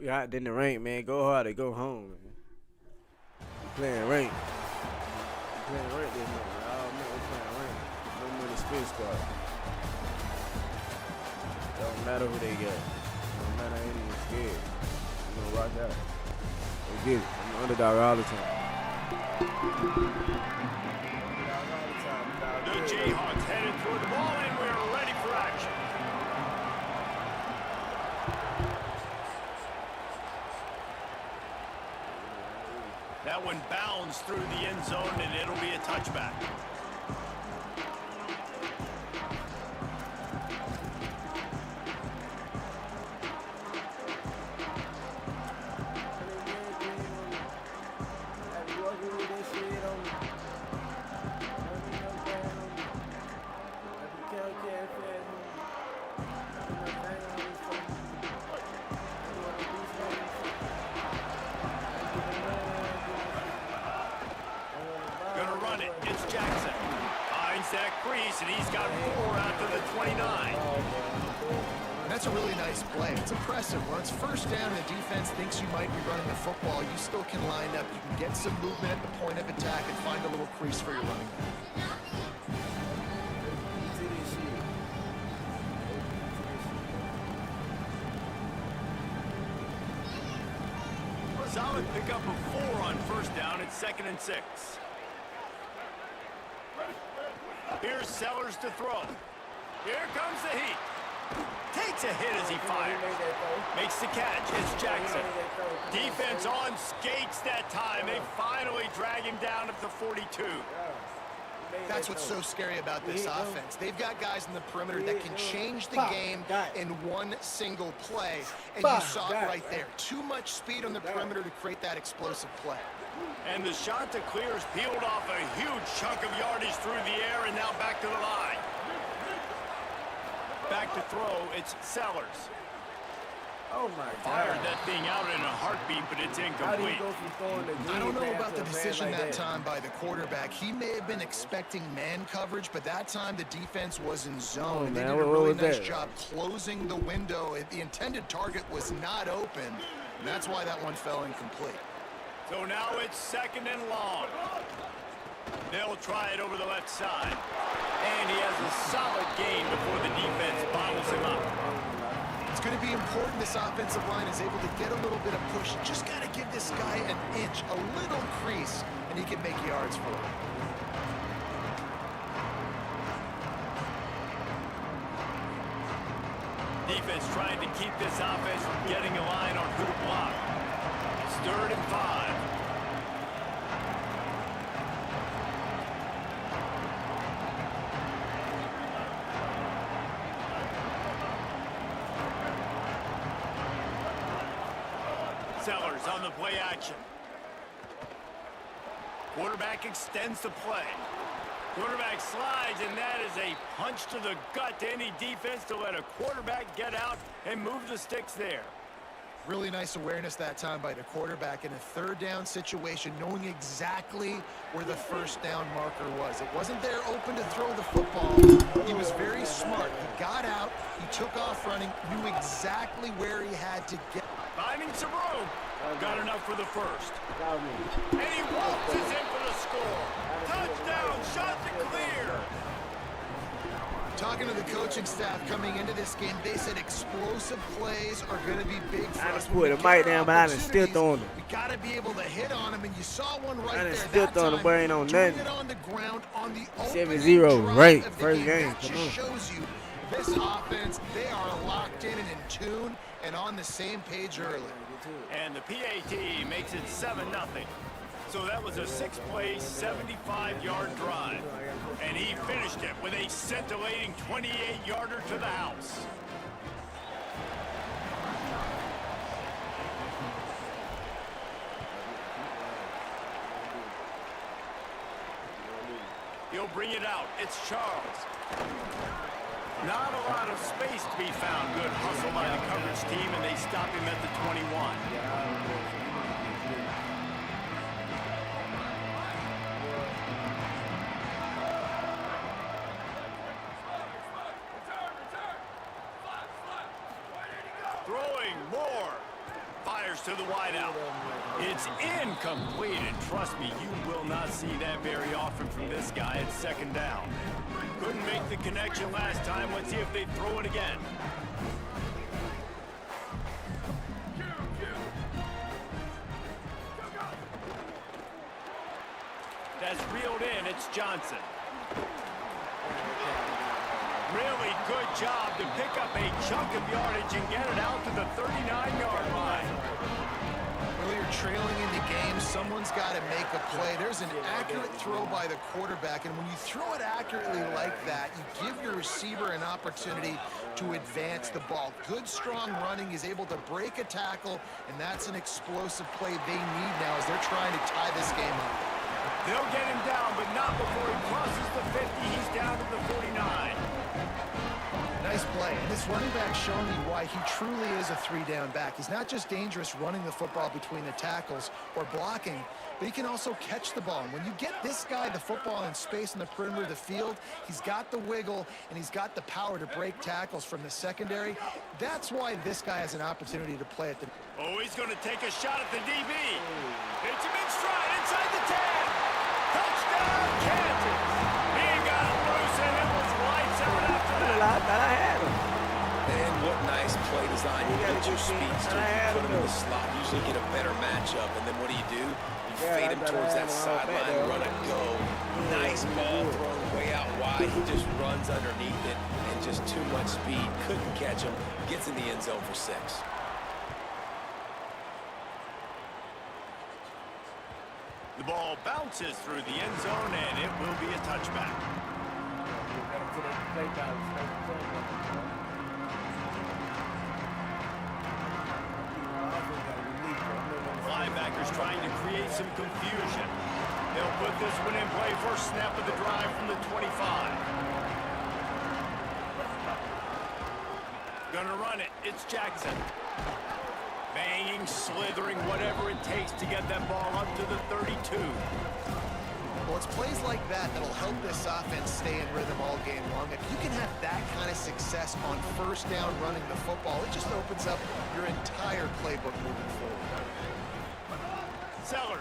We out in the rank, man. Go hard or go home, man. We playing rank. We playing rank this month, man. All month we playing rank. No money spin squad. Don't matter who they got. Don't matter, I ain't even scared. We gonna rock out. We get it. I'm the underdog all the time. Underdog all the time. Jayhawks headed toward the ball, and we're ready for action. That one bounds through the end zone, and it'll be a touchback. That crease, and he's got 4 out to the 29. That's a really nice play. It's impressive. When it's first down and the defense thinks you might be running the football, you still can line up. You can get some movement at the point of attack and find a little crease for your running back. Solid pick up a 4 on first down. It's 2nd and 6. Here's Sellers to throw. Here comes the heat. Takes a hit as he fires. Makes the catch. It's Jackson. Defense on skates that time. They finally drag him down at the 42. That's what's so scary about this offense. They've got guys in the perimeter that can change the game in one single play. And you saw it right there. Too much speed on the perimeter to create that explosive play. And the shot to clear is peeled off a huge chunk of yardage through the air, and now back to the line. Back to throw, it's Sellers. Oh my God. Fired that thing out in a heartbeat, but it's incomplete. I don't know about the decision that time by the quarterback. He may have been expecting man coverage, but that time the defense was in zone. And they did a really nice job closing the window. The intended target was not open, and that's why that one fell incomplete. So now it's 2nd and long. They'll try it over the left side. And he has a solid gain before the defense bottles him up. It's going to be important this offensive line is able to get a little bit of push. Just got to give this guy an inch, a little crease, and he can make yards for it. Defense trying to keep this offense from getting a line on who to block. It's 3rd and 5. Sellers on the play action. Quarterback extends the play. Quarterback slides, and that is a punch to the gut to any defense to let a quarterback get out and move the sticks there. Really nice awareness that time by the quarterback in a 3rd down situation, knowing exactly where the first down marker was. It wasn't there open to throw the football. He was very smart. He got out, he took off running, knew exactly where he had to get. Finding some room. Got enough for the first. And he waltzes in for the score. Touchdown, shot to clear. Talking to the coaching staff coming into this game, they said explosive plays are going to be big for us. I put a mic down, but I done still throwing them. We got to be able to hit on them, and you saw one right I there. done still throwing them, but ain't on nothing. On the ground on the 7-0, right? First game. That just shows you this offense, they are locked in and in tune and on the same page early. And the PAT makes it 7-0. So that was a 6-play, 75-yard drive. And he finished it with a scintillating 28-yarder to the house. He'll bring it out. It's Charles. Not a lot of space to be found. Good hustle by the coverage team, and they stop him at the 21. Throwing more. Fires to the wideout. It's incomplete, and trust me, you will not see that very often from this guy at 2nd down. Couldn't make the connection last time. Let's see if they throw it again. That's reeled in. It's Johnson. Really good job to pick up a chunk of yardage and get it out to the 39-yard line. Well, you're trailing in the game. Someone's got to make a play. There's an accurate throw by the quarterback, and when you throw it accurately like that, you give your receiver an opportunity to advance the ball. Good, strong running. He's able to break a tackle, and that's an explosive play they need now as they're trying to tie this game up. They'll get him down, but not before he crosses the 50. He's down to the 49. Nice play. And this running back showing me why he truly is a three-down back. He's not just dangerous running the football between the tackles or blocking, but he can also catch the ball. And when you get this guy the football in space in the perimeter of the field, he's got the wiggle and he's got the power to break tackles from the secondary. That's why this guy has an opportunity to play at the... Oh, he's going to take a shot at the DB. Hits him in stride inside the 10. Touchdown, Kansas. He got him loose and it was lights out after that. I thought I had him. And what nice play design. You get your speedster, you put him in the slot, usually get a better matchup, and then what do? You fade him towards that sideline, run and go. Nice ball thrown way out wide. He just runs underneath it, and just too much speed. Couldn't catch him. Gets in the end zone for 6. The ball bounces through the end zone, and it will be a touchback. Linebackers trying to create some confusion. They'll put this one in play. First snap of the drive from the 25. Gonna run it. It's Jackson. Banging, slithering, whatever it takes to get that ball up to the 32. Well, it's plays like that that'll help this offense stay in rhythm all game long. If you can have that kind of success on first down running the football, it just opens up your entire playbook moving forward. Sellers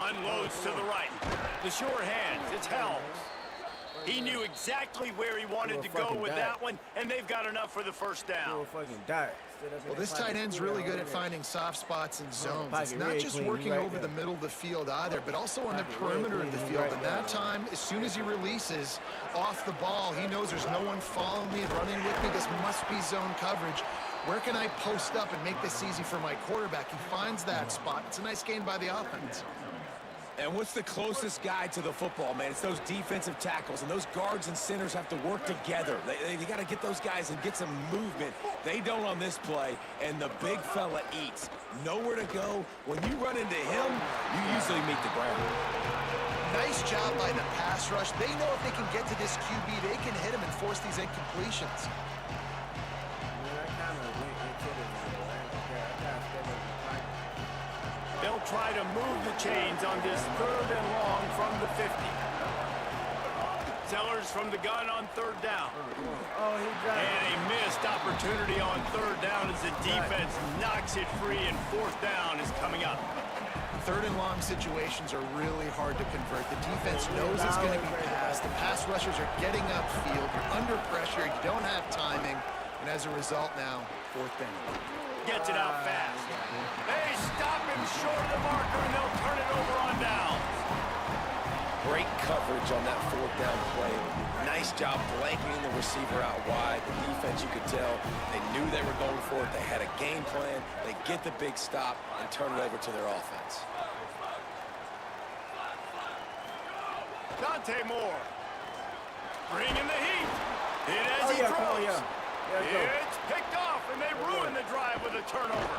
unloads to the right. The sure hands. It's Helms. He knew exactly where he wanted to go with that one, and they've got enough for the first down. Well, this tight end's really good at finding soft spots and zones. It's not just working over the middle of the field either, but also on the perimeter of the field. And that time, as soon as he releases off the ball, he knows there's no one following me and running with me. This must be zone coverage. Where can I post up and make this easy for my quarterback? He finds that spot. It's a nice gain by the offense. And what's the closest guy to the football, man? It's those defensive tackles, and those guards and centers have to work together. They got to get those guys and get some movement. They don't on this play, and the big fella eats. Nowhere to go. When you run into him, you usually meet the ground. Nice job by the pass rush. They know if they can get to this QB, they can hit him and force these incompletions. They'll try to move the chains on this 3rd and long from the 50. Sellers from the gun on 3rd down. And a missed opportunity on 3rd down as the defense knocks it free, and 4th down is coming up. 3rd and long situations are really hard to convert. The defense knows it's going to be passed. The pass rushers are getting upfield. You're under pressure. You don't have timing. And as a result now, 4th down. Gets it out fast. They stop him short of the marker, and they'll turn it over on down. Great coverage on that 4th down play. Nice job blanketing the receiver out wide. The defense, you could tell, they knew they were going for it. They had a game plan. They get the big stop and turn it over to their offense. Dante Moore. Bringing the heat. Hit as he throws. It's picked off, and they ruin the drive with a turnover.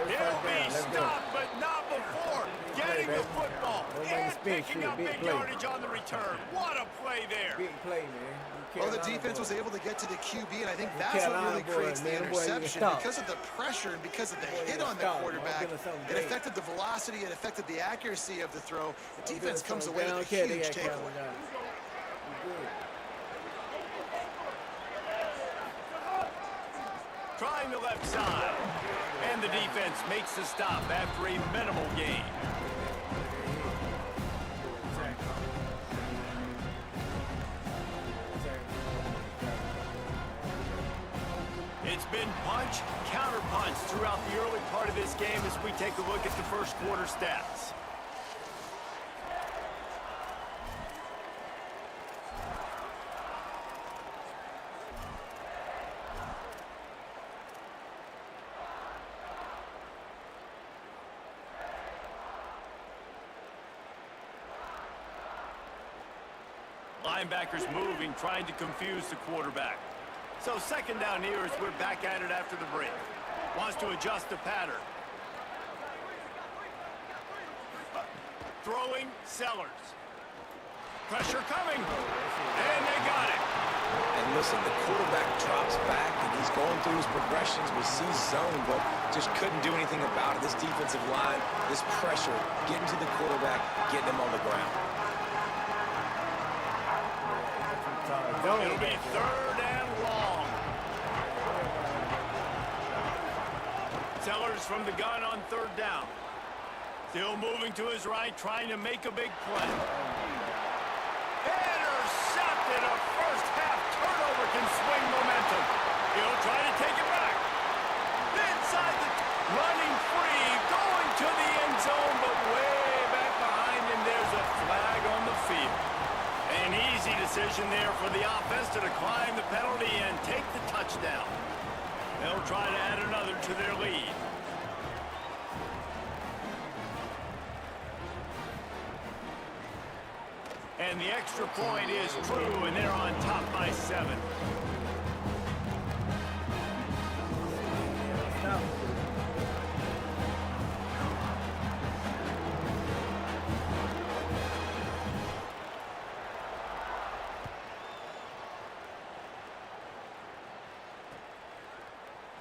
He'll be stopped, but not before getting the football and picking up big yardage on the return. What a play there. Big play, man. Well, the defense was able to get to the QB, and I think that's what really creates the interception. Because of the pressure and because of the hit on the quarterback, it affected the velocity, it affected the accuracy of the throw. The defense comes away with a huge takeaway. Trying the left side, and the defense makes the stop after a minimal gain. It's been punch, counter punch throughout the early part of this game as we take a look at the first quarter stats. Linebackers moving, trying to confuse the quarterback. So second down here as we're back at it after the break. Wants to adjust the pattern. Throwing, Sellers. Pressure coming, and they got it. And listen, the quarterback drops back, and he's going through his progressions. We see zone, but just couldn't do anything about it. This defensive line, this pressure, getting to the quarterback, getting him on the ground. It'll be third and long. Sellers from the gun on third down. Still moving to his right, trying to make a big play. Intercepted. A first half turnover can swing momentum. He'll try to take it back. Inside the running free, going to the end zone, but way back behind him, there's a flag on the field. An easy decision there for the offense to decline the penalty and take the touchdown. They'll try to add another to their lead. And the extra point is true, and they're on top by 7.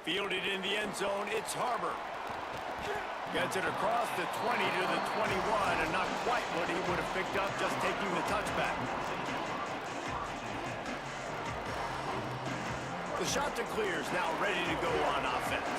Fielded in the end zone, it's Harbor. Gets it across the 20 to the 21, and not quite what he would have picked up just taking the touchback. The shot to clear is now ready to go on offense.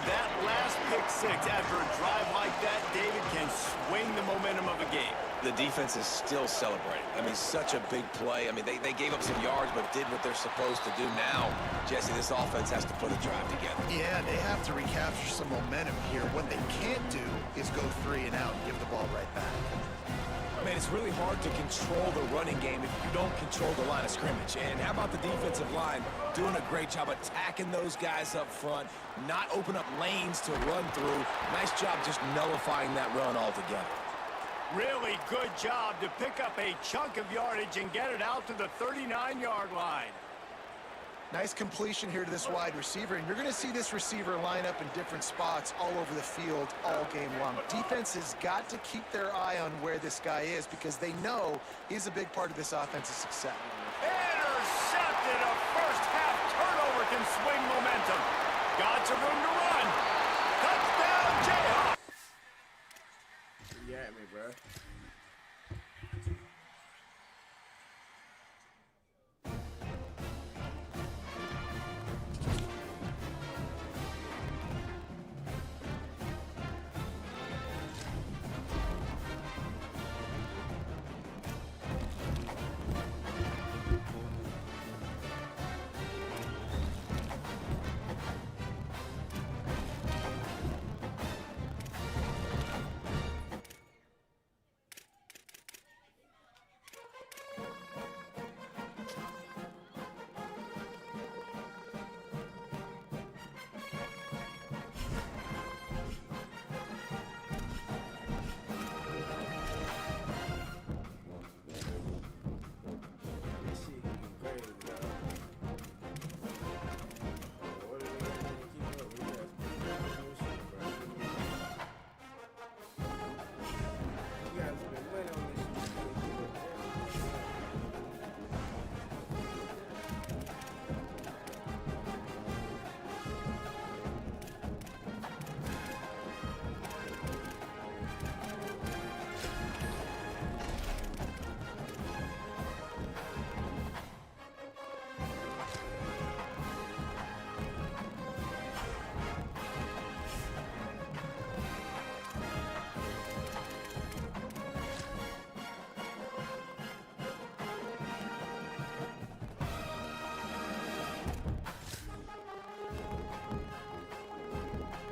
That last pick six after a drive like that, David, can swing the momentum of a game. The defense is still celebrating. I mean, such a big play. I mean, they gave up some yards, but did what they're supposed to do. Now, Jesse, this offense has to put a drive together. Yeah, they have to recapture some momentum here. What they can't do is go 3 and out and give the ball right back. Man, it's really hard to control the running game if you don't control the line of scrimmage. And how about the defensive line doing a great job attacking those guys up front, not open up lanes to run through. Nice job just nullifying that run altogether. Really good job to pick up a chunk of yardage and get it out to the 39-yard line. Nice completion here to this wide receiver, and you're going to see this receiver line up in different spots all over the field all game long. Defense has got to keep their eye on where this guy is because they know he's a big part of this offense's success. Intercepted. A first half turnover can swing momentum. Got some room to run. Touchdown, Jayhawks. You at me, bro.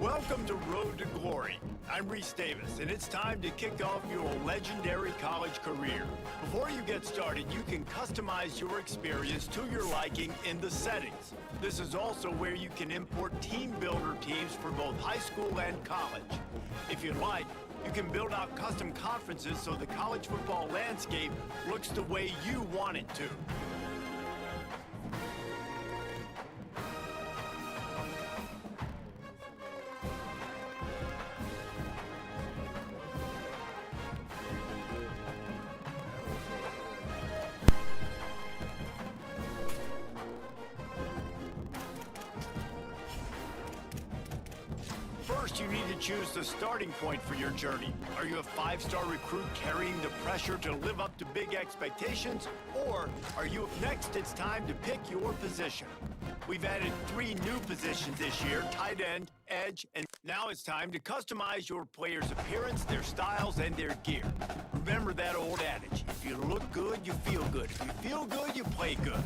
Welcome to Road to Glory. I'm Reese Davis, and it's time to kick off your legendary college career. Before you get started, you can customize your experience to your liking in the settings. This is also where you can import team builder teams for both high school and college. If you'd like, You can build out custom conferences so the college football landscape looks the way you want it to. First, you need to choose the starting point for your journey. Are you a 5-star recruit carrying the pressure to live up to big expectations? Or are you next? It's time to pick your position. We've added 3 new positions this year: tight end, edge, and now it's time to customize your player's appearance, their styles, and their gear. Remember that old adage: if you look good, you feel good. If you feel good, you play good.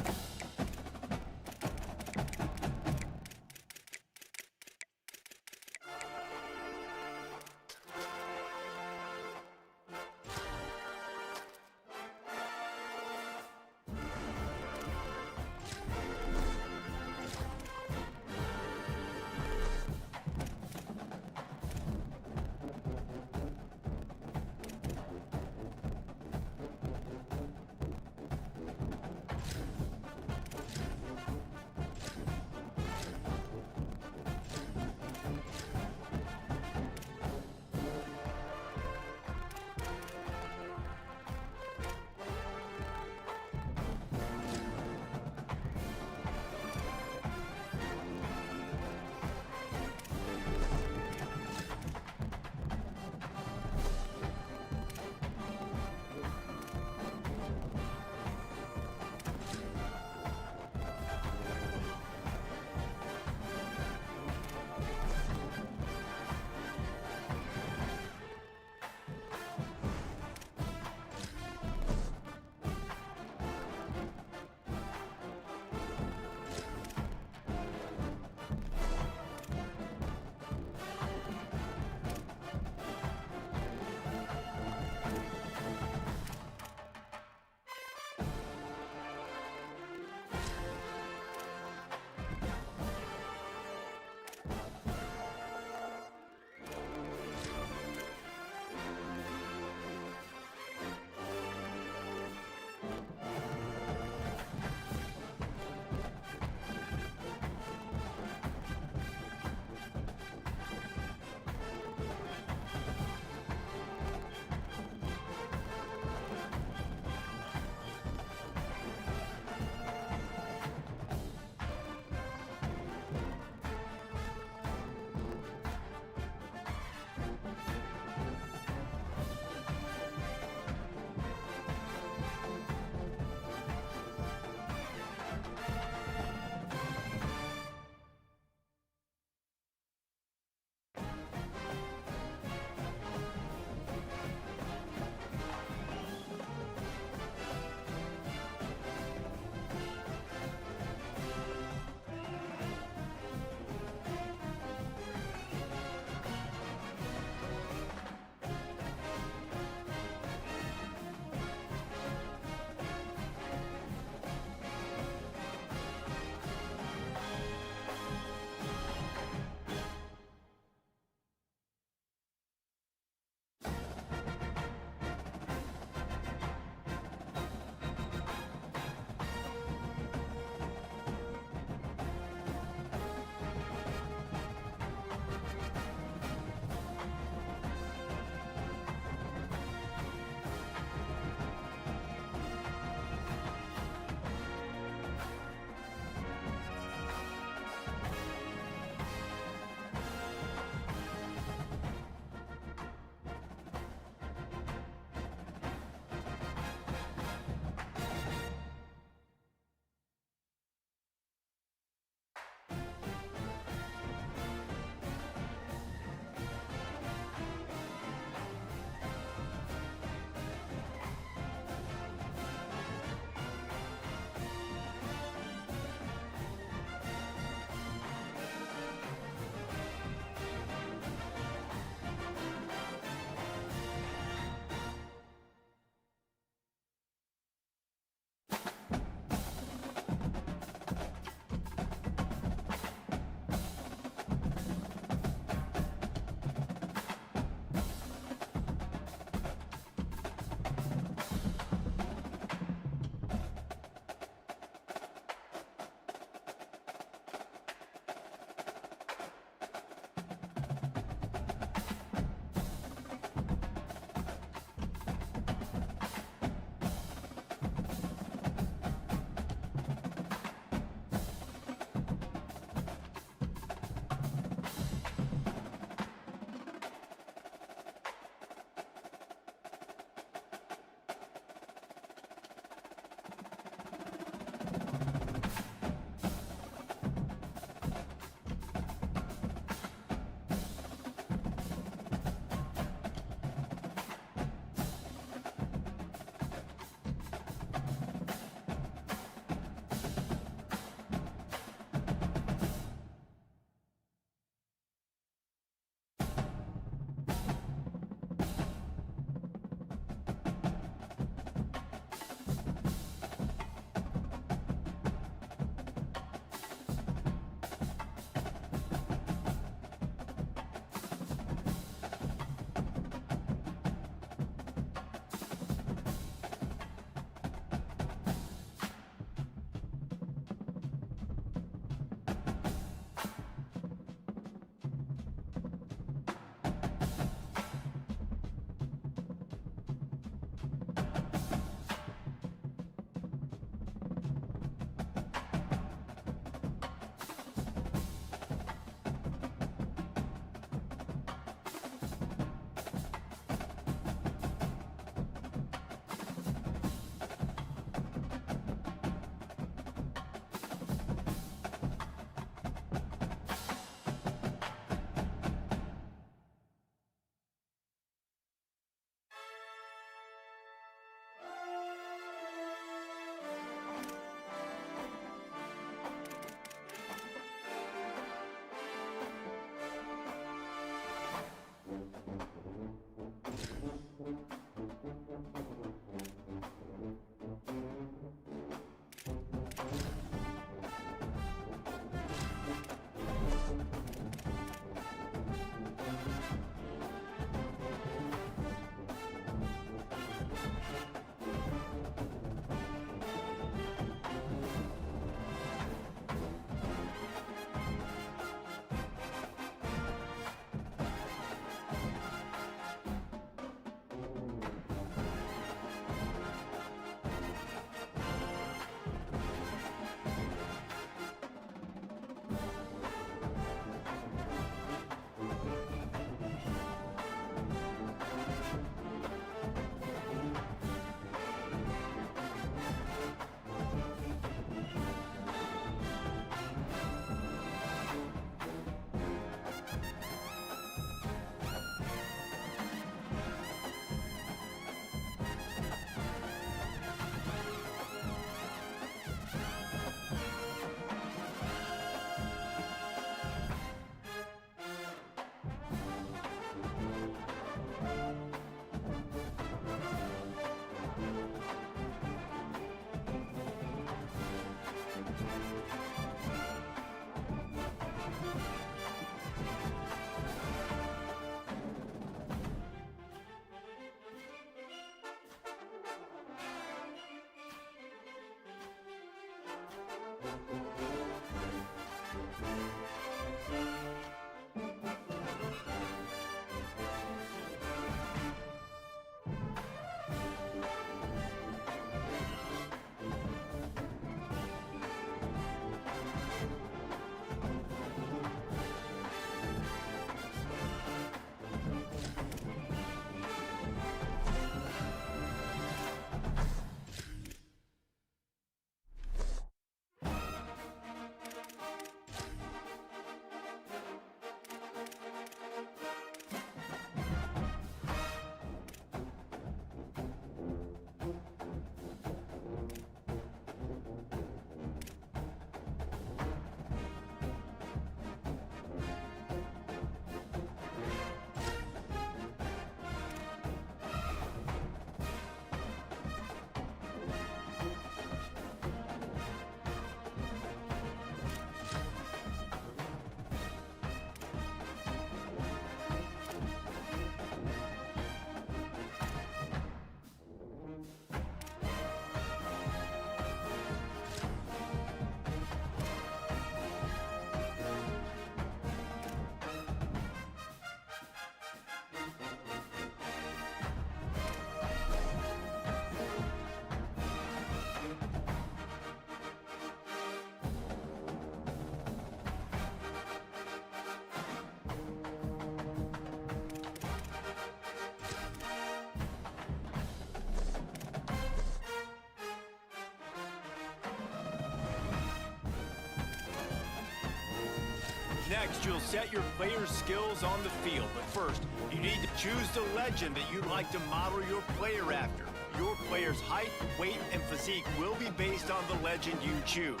Next, you'll set your player's skills on the field. But first, you need to choose the legend that you'd like to model your player after. Your player's height, weight, and physique will be based on the legend you choose.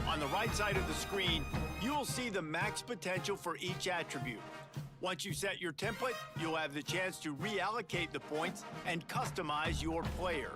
On the right side of the screen, you will see the max potential for each attribute. Once you set your template, you'll have the chance to reallocate the points and customize your player.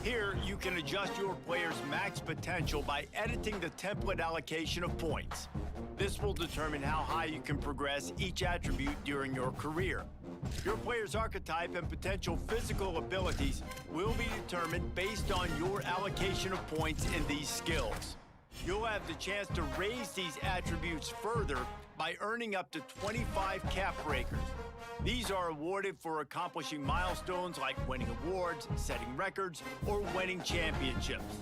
Here, you can adjust your player's max potential by editing the template allocation of points. This will determine how high you can progress each attribute during your career. Your player's archetype and potential physical abilities will be determined based on your allocation of points in these skills. You'll have the chance to raise these attributes further by earning up to 25 cap breakers. These are awarded for accomplishing milestones like winning awards, setting records, or winning championships.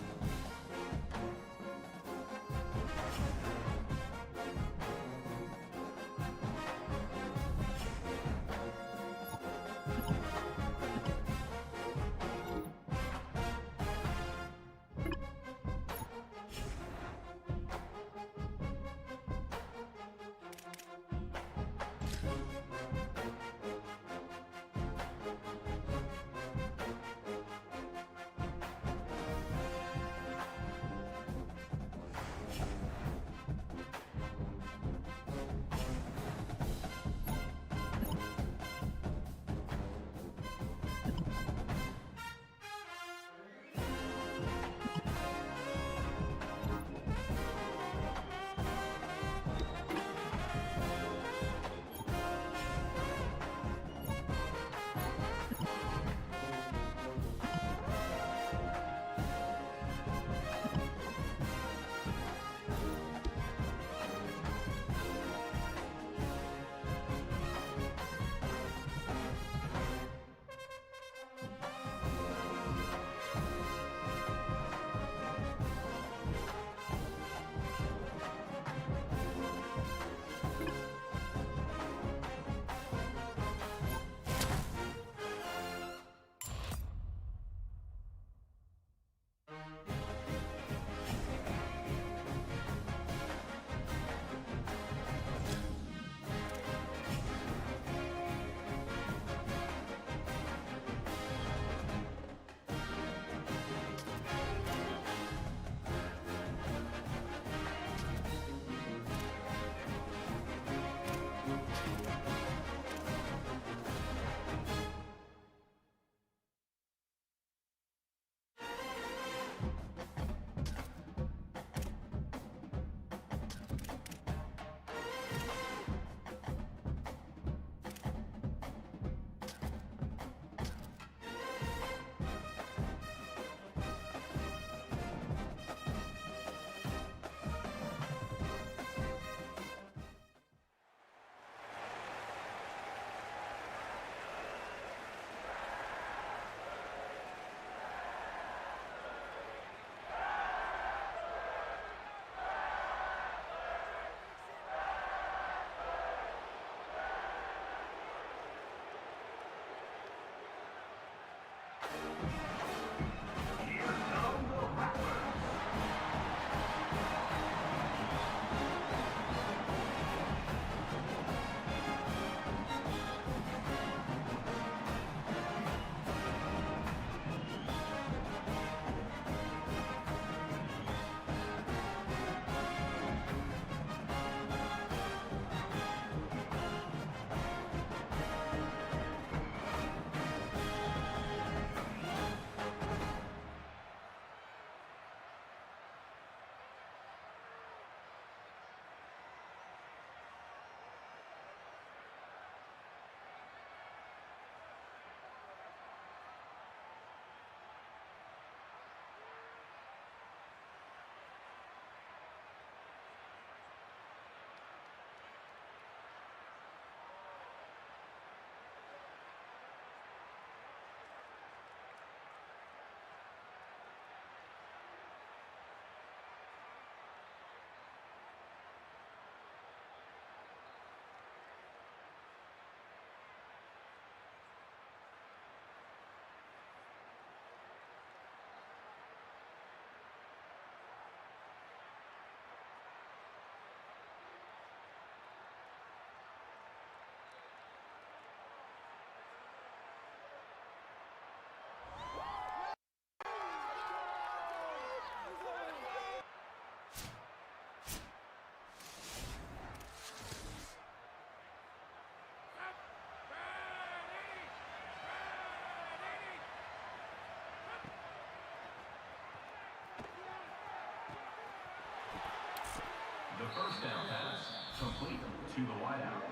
The first down pass, complete to the wideout.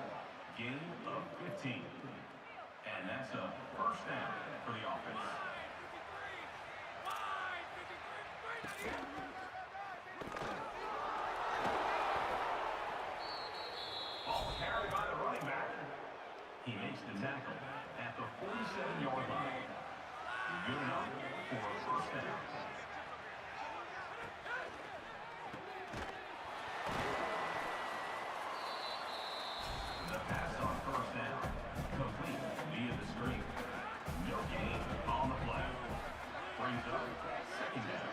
Gain of 15. And that's a first down for the offense. Ball carried by the running back. He makes the tackle at the 47-yard line. Good enough for a first down. The pass on first down, complete via the screen. No gain on the play. Brings up second down.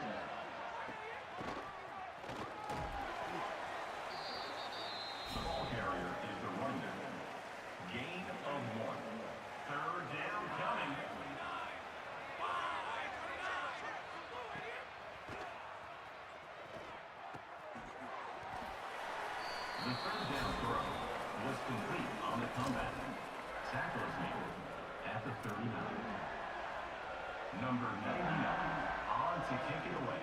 The ball carrier is the running back. Gain of 1. Third down coming. The third down throw was complete on the comeback. Tackle is made at the 39. Number 99 on to kick it away.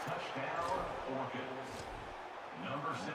Touchdown, Orchids. Number 7.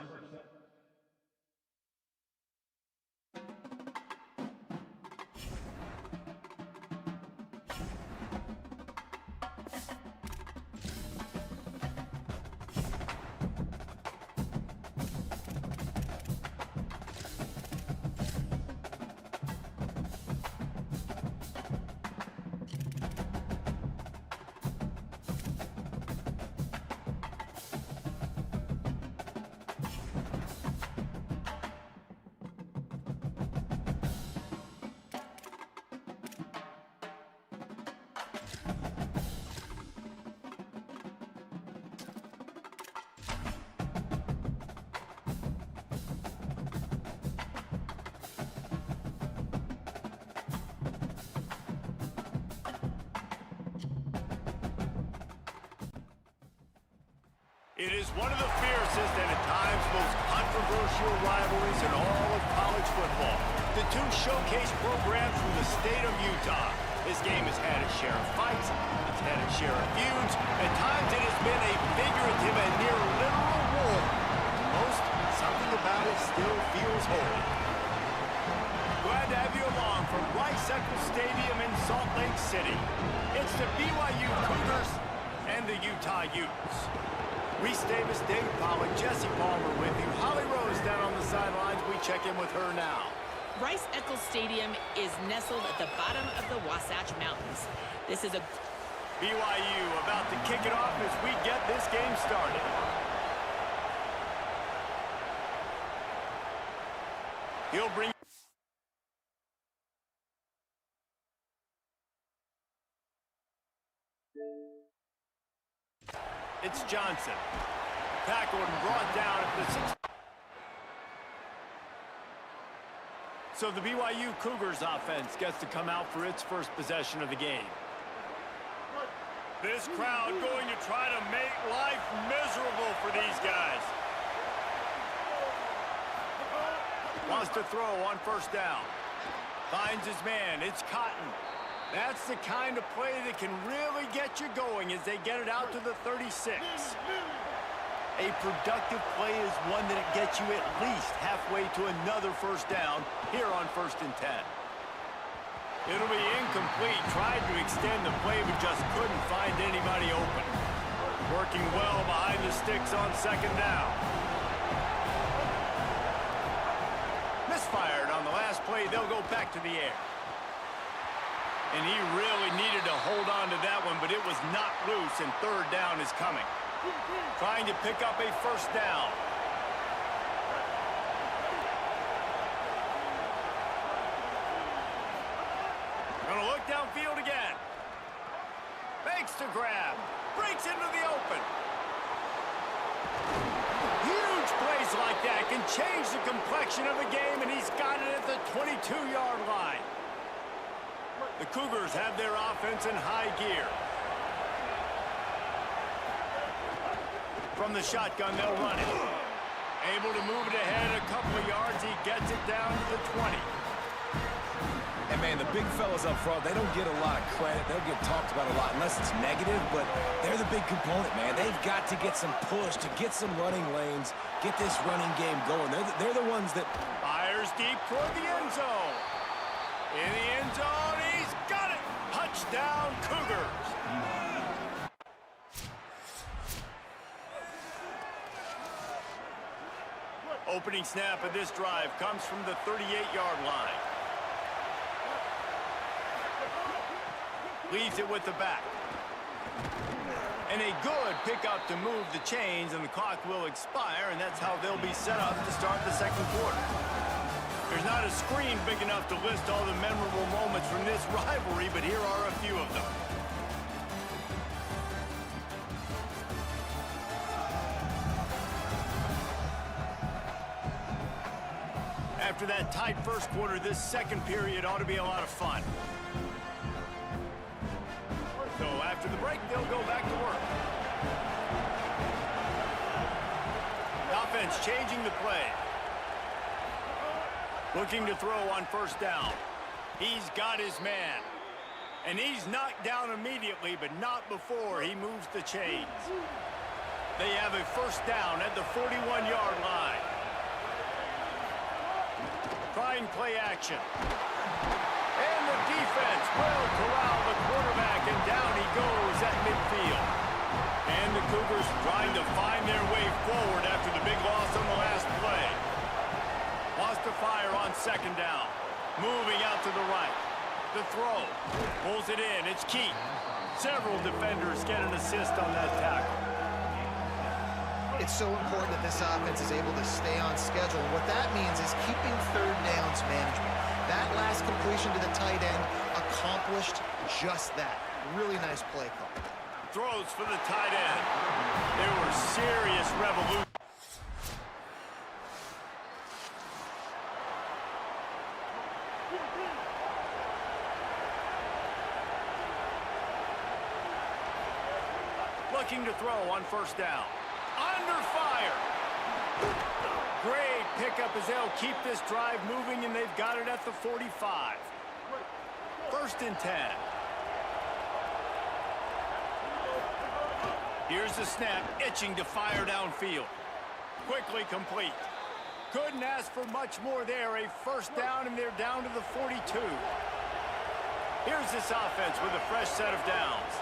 It is one of the fiercest and at times most controversial rivalries in all of college football. The two showcase programs from the state of Utah. This game has had its share of fights, it's had its share of feuds. At times it has been a figurative and near literal war. To most, something about it still feels holy. Glad to have you along from Rice-Eccles Stadium in Salt Lake City. It's the BYU Cougars and the Utah Utes. Reese Davis, Dave Pollock, Jesse Palmer with you. Holly Rose down on the sidelines. We check in with her now. Rice-Eccles Stadium is nestled at the bottom of the Wasatch Mountains. This is a BYU about to kick it off as we get this game started. He'll bring It's Johnson. Tackled and brought down at the 6. So the BYU Cougars offense gets to come out for its first possession of the game. This crowd going to try to make life miserable for these guys. Wants to throw on first down. Finds his man. It's Cotton. That's the kind of play that can really get you going as they get it out to the 36. A productive play is one that gets you at least halfway to another first down here on 1st and 10. It'll be incomplete. Tried to extend the play but just couldn't find anybody open. Working well behind the sticks on 2nd down. Misfired on the last play. They'll go back to the air. And he really needed to hold on to that one, but it was not loose, and 3rd down is coming. Trying to pick up a 1st down. back downfield again. Makes the grab. Breaks into the open. Huge plays like that can change the complexion of a game, and he's got it at the 22-yard line. The Cougars have their offense in high gear. From the shotgun, they'll run it. Able to move it ahead a couple of yards. He gets it down to the 20. And, man, the big fellas up front, they don't get a lot of credit. They'll get talked about a lot unless it's negative, but they're the big component, man. They've got to get some push, to get some running lanes, get this running game going. They're the ones that... Fires deep toward the end zone. In the end zone, he's got it. Touchdown, Cougars. Opening snap of this drive comes from the 38-yard line. Leaves it with the back. And a good pickup to move the chains, and the clock will expire, and that's how they'll be set up to start the second quarter. There's not a screen big enough to list all the memorable moments from this rivalry, but here are a few of them. After that tight first quarter, this second period ought to be a lot of fun. So after the break, they'll go back to work. The offense changing the play. Looking to throw on first down. He's got his man. And he's knocked down immediately, but not before he moves the chains. They have a first down at the 41-yard line. Trying play action. And the defense will corral the quarterback, and down he goes at midfield. And the Cougars trying to find their way forward after the big loss on the last play. Wants to fire on second down. Moving out to the right. The throw. Pulls it in. It's Keith. Several defenders get an assist on that tackle. It's so important that this offense is able to stay on schedule. What that means is keeping third downs management. That last completion to the tight end accomplished just that. Really nice play call. Throws for the tight end. There were serious revolutions. Looking to throw on first down. Under fire. Great pickup as they'll keep this drive moving, and they've got it at the 45. First and 10. Here's the snap, itching to fire downfield. Quickly complete. Couldn't ask for much more there. A first down, and they're down to the 42. Here's this offense with a fresh set of downs.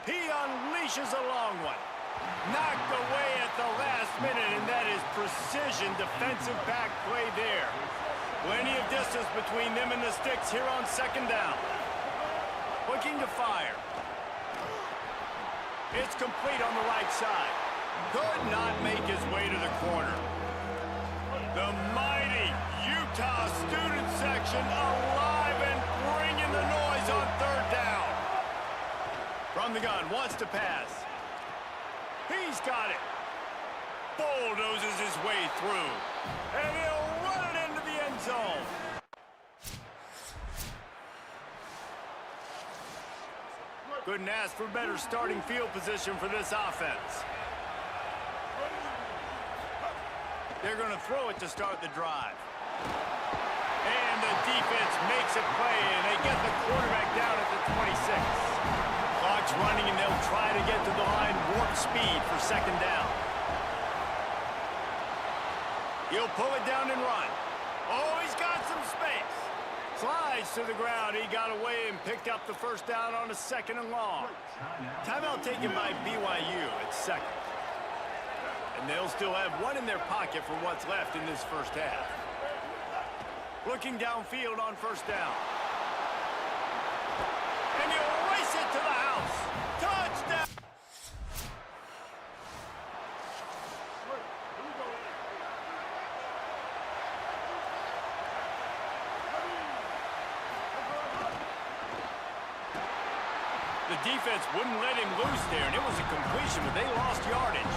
He unleashes a long one. Knocked away at the last minute, and that is precision defensive back play there. Plenty of distance between them and the sticks here on second down. Looking to fire. It's complete on the right side. Could not make his way to the corner. The mighty Utah student section alive and bringing the noise on third down. From the gun, wants to pass. He's got it. Bulldozes his way through. And he'll run it into the end zone. Couldn't ask for better starting field position for this offense. They're going to throw it to start the drive. And the defense makes a play, and they get the quarterback down at the 26. Clock's running, and they'll try to get to the line warp speed for second down. He'll pull it down and run. Oh, he's got some space. Slides to the ground. He got away and picked up the first down on a second and long. Timeout taken by BYU at second. And they'll still have one in their pocket for what's left in this first half. Looking downfield on first down. And he'll race it to the house. Touchdown! The defense wouldn't let him loose there, and it was a completion, but they lost yardage.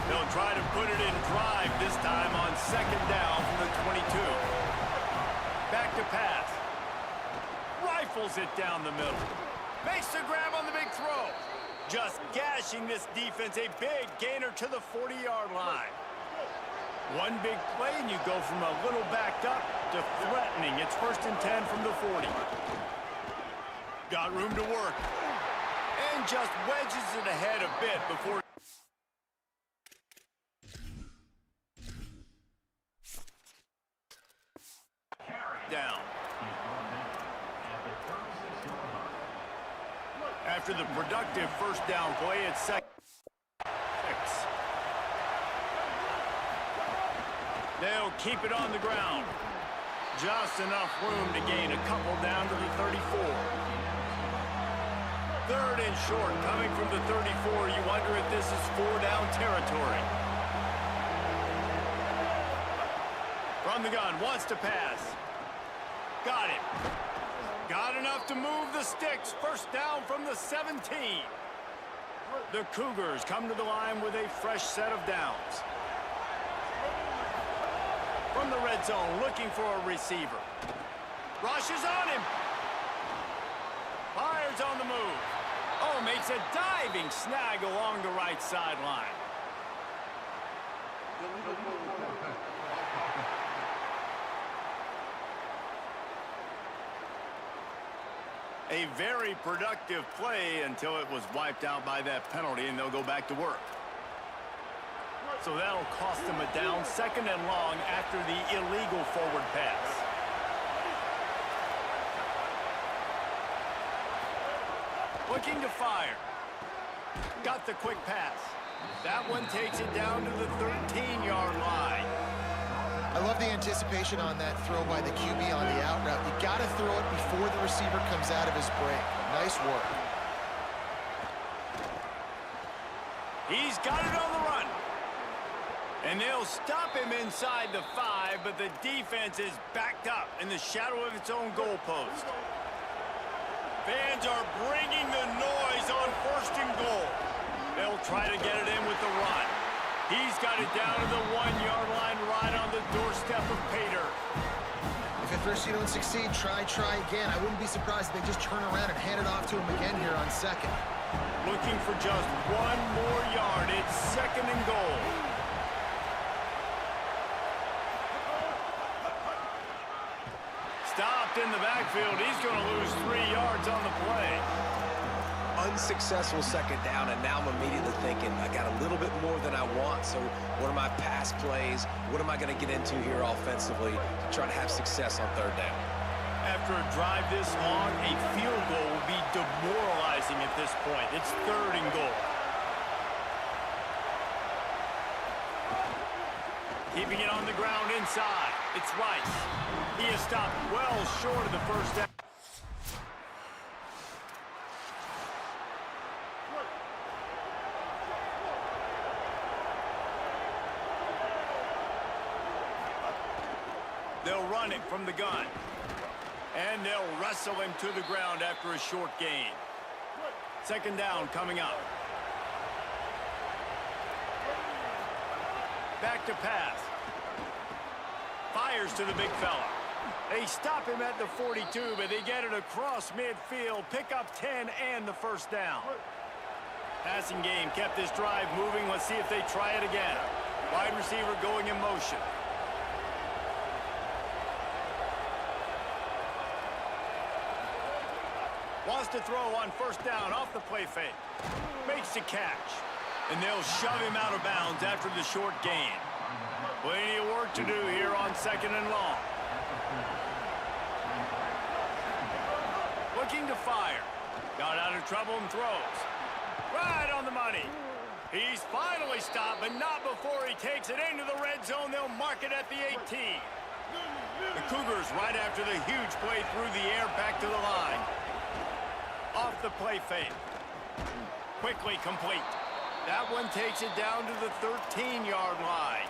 They'll try to put it in drive this time on second down from the 22. Back to pass. Rifles it down the middle. Makes the grab on the big throw. Just gashing this defense, a big gainer to the 40-yard line. One big play, and you go from a little backed up to threatening. It's 1st and 10 from the 40. Got room to work. And just wedges it ahead a bit before... down. After the productive first down play, it's second. They'll keep it on the ground. Just enough room to gain a couple down to the 34. 3rd and short coming from the 34. You wonder if this is 4-down territory. From the gun, wants to pass. Got it. Got enough to move the sticks. 1st down from the 17. The Cougars come to the line with a fresh set of downs. From the red zone, looking for a receiver. Rushes on him. Fires on the move. Oh, makes a diving snag along the right sideline. A very productive play until it was wiped out by that penalty, and they'll go back to work. So that'll cost them a down, 2nd and long after the illegal forward pass. Looking to fire. Got the quick pass. That one takes it down to the 13-yard line. I love the anticipation on that throw by the QB on the out route. You got to throw it before the receiver comes out of his break. Nice work. He's got it on the run. And they'll stop him inside the 5, but the defense is backed up in the shadow of its own goalpost. Fans are bringing the noise on 1st and goal. They'll try to get it in with the run. He's got it down to the 1-yard line right on the doorstep of Pater. If at first you don't succeed, try again. I wouldn't be surprised if they just turn around and hand it off to him again here on 2nd. Looking for just 1 more yard. It's 2nd and goal. Stopped in the backfield. He's going to lose 3 yards on the play. Unsuccessful 2nd down, and now I'm immediately thinking, I got a little bit more than I want, so what are my pass plays? What am I going to get into here offensively to try to have success on 3rd down? After a drive this long, a field goal will be demoralizing at this point. It's 3rd and goal. Keeping it on the ground inside. It's Rice. He is stopped well short of the 1st down. They'll run it from the gun. And they'll wrestle him to the ground after a short gain. 2nd down coming up. Back to pass. Fires to the big fella. They stop him at the 42, but they get it across midfield. Pick up 10 and the 1st down. Passing game kept this drive moving. Let's see if they try it again. Wide receiver going in motion. Wants to throw on 1st down off the play fake. Makes the catch. And they'll shove him out of bounds after the short gain. Plenty of work to do here on 2nd and long. Looking to fire. Got out of trouble and throws. Right on the money. He's finally stopped, but not before he takes it into the red zone. They'll mark it at the 18. The Cougars right after the huge play through the air back to the line. Off the play fake. Quickly complete. That one takes it down to the 13-yard line.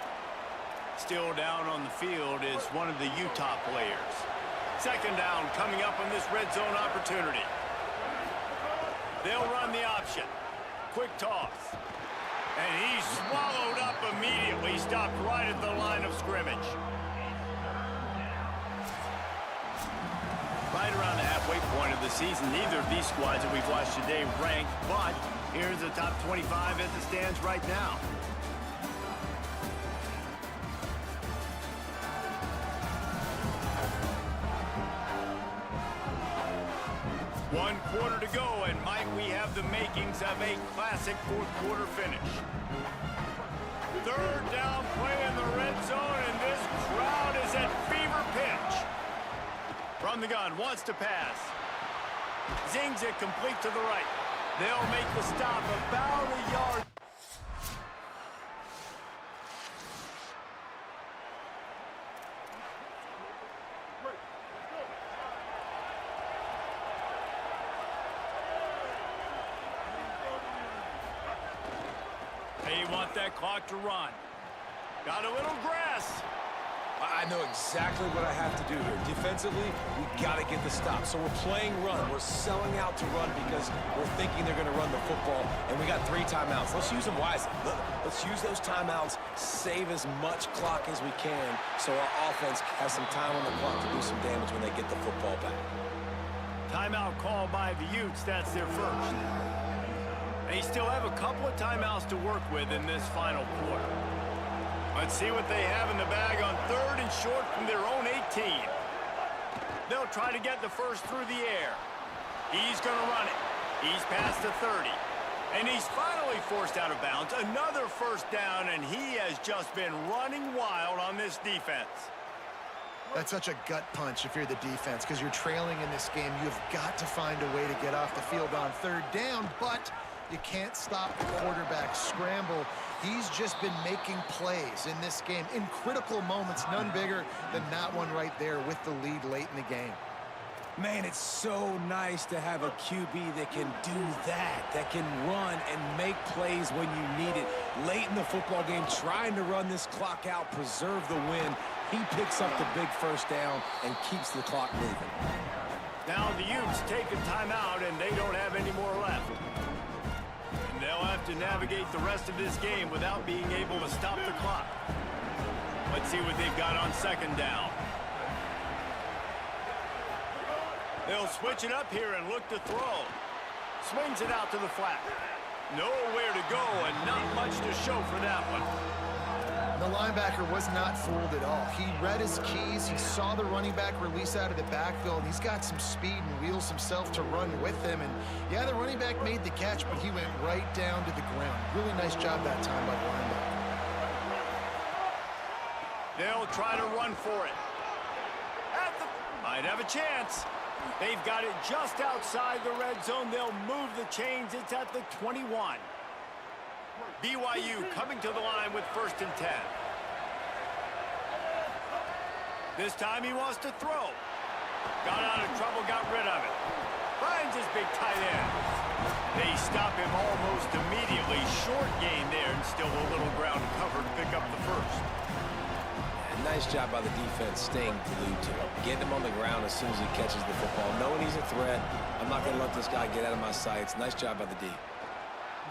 Still down on the field is one of the Utah players. 2nd down coming up on this red zone opportunity. They'll run the option. Quick toss. And he's swallowed up immediately. Stopped right at the line of scrimmage. Right around the halfway point of the season, neither of these squads that we've watched today ranked, but here's the top 25 as it stands right now. One quarter to go, and might we have the makings of a classic fourth quarter finish. Third down play in the red zone, and this crowd is at fever pitch. From the gun, wants to pass. Zings it complete to the right. They'll make the stop about a yard. They want that clock to run. Got a little grass. I know exactly what I have to do here. Defensively, we got to get the stop. So we're playing run. We're selling out to run because we're thinking they're going to run the football, and we got 3 timeouts. Let's use them wisely. Let's use those timeouts, save as much clock as we can so our offense has some time on the clock to do some damage when they get the football back. Timeout call by the Utes. That's their first. They still have a couple of timeouts to work with in this final quarter. Let's see what they have in the bag on 3rd and short from their own 18. They'll try to get the first through the air. He's going to run it. He's past the 30. And he's finally forced out of bounds. Another first down, and he has just been running wild on this defense. That's such a gut punch if you're the defense, because you're trailing in this game. You've got to find a way to get off the field on 3rd down, but you can't stop the quarterback scramble. He's just been making plays in this game in critical moments, none bigger than that one right there with the lead late in the game. Man, it's so nice to have a QB that can do that can run and make plays when you need it. Late in the football game, trying to run this clock out, preserve the win. He picks up the big first down and keeps the clock moving. Now the Utes take a timeout, and they don't have any more left. They'll have to navigate the rest of this game without being able to stop the clock. Let's see what they've got on 2nd down. They'll switch it up here and look to throw. Swings it out to the flat. Nowhere to go and not much to show for that one. The linebacker was not fooled at all. He read his keys. He saw the running back release out of the backfield. He's got some speed and wheels himself to run with him. And yeah, the running back made the catch, but he went right down to the ground. Really nice job that time by the linebacker. They'll try to run for it. Might have a chance. They've got it just outside the red zone. They'll move the chains. It's at the 21. BYU coming to the line with 1st and 10. This time he wants to throw. Got out of trouble, got rid of it. Finds his big tight end. They stop him almost immediately. Short gain there, and still a little ground cover to pick up the first. And nice job by the defense staying glued to him. Getting him on the ground as soon as he catches the football. Knowing he's a threat, I'm not going to let this guy get out of my sights. Nice job by the D.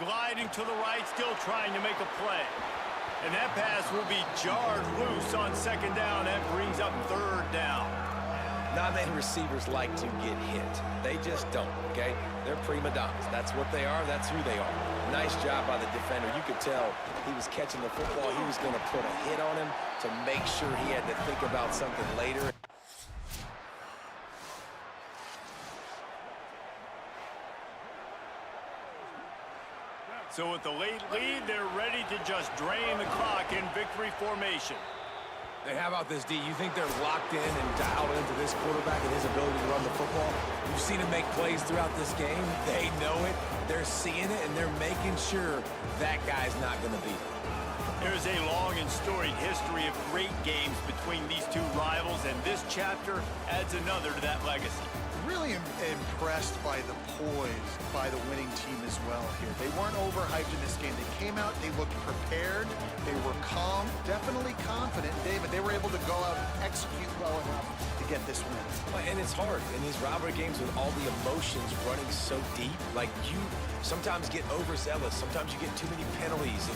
Gliding to the right, still trying to make a play. And that pass will be jarred loose on 2nd down. That brings up 3rd down. Not many receivers like to get hit. They just don't, okay? They're prima donnas. That's what they are. That's who they are. Nice job by the defender. You could tell he was catching the football. He was going to put a hit on him to make sure he had to think about something later. So with the late lead, they're ready to just drain the clock in victory formation. Hey, how about this, D? You think they're locked in and dialed into this quarterback and his ability to run the football? You've seen him make plays throughout this game. They know it. They're seeing it, and they're making sure that guy's not going to beat him. There's a long and storied history of great games between these two rivals, and this chapter adds another to that legacy. Really impressed by the poise by the winning team as well here. They weren't overhyped in this game. They came out, they looked prepared, they were calm, definitely confident. David, they were able to go out and execute well enough to get this win. Well, and it's hard in these rivalry games with all the emotions running so deep. Like, you sometimes get overzealous. Sometimes you get too many penalties.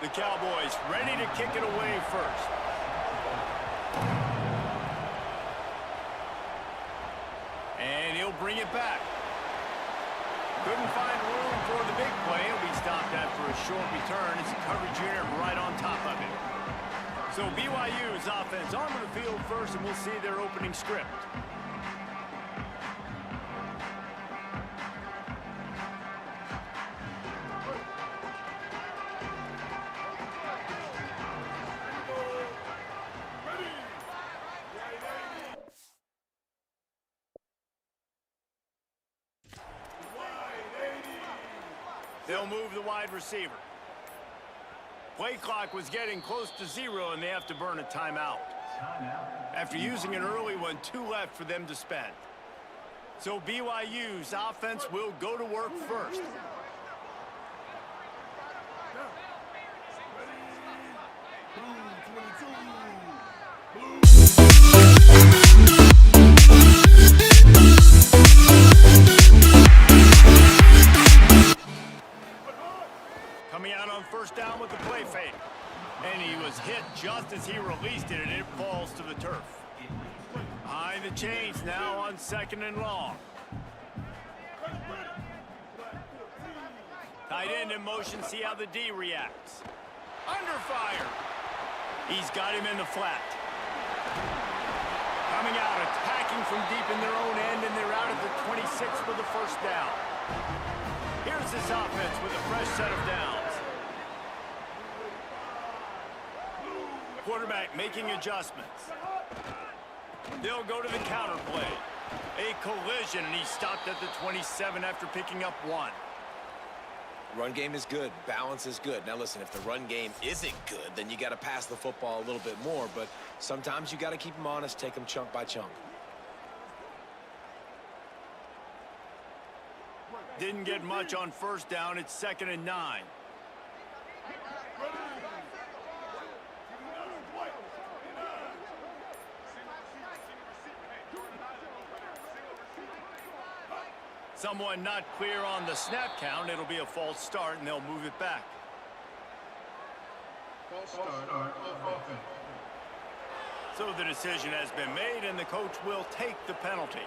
The Cowboys ready to kick it away first. And he'll bring it back. Couldn't find room for the big play. He'll be stopped after a short return. It's a coverage unit right on top of it. So BYU's offense onto the field first, and we'll see their opening script. They'll move the wide receiver. Play clock was getting close to 0, and they have to burn a timeout. After using an early one, 2 left for them to spend. So BYU's offense will go to work first. Blue 22. Blue. just as he released it, and it falls to the turf. Behind the chains now on 2nd and long. Tight end in motion, see how the D reacts. Under fire. He's got him in the flat. Coming out, attacking from deep in their own end, and they're out at the 26 for the first down. Here's this offense with a fresh set of downs. Quarterback making adjustments. They'll go to the counter play. A collision, and he stopped at the 27 after picking up 1. Run game is good. Balance is good. Now listen, if the run game isn't good, then you got to pass the football a little bit more. But sometimes you got to keep them honest, take them chunk by chunk. Didn't get much on first down. It's 2nd and 9. Someone not clear on the snap count. It'll be a false start, and they'll move it back. False start on offense. So the decision has been made, and the coach will take the penalty.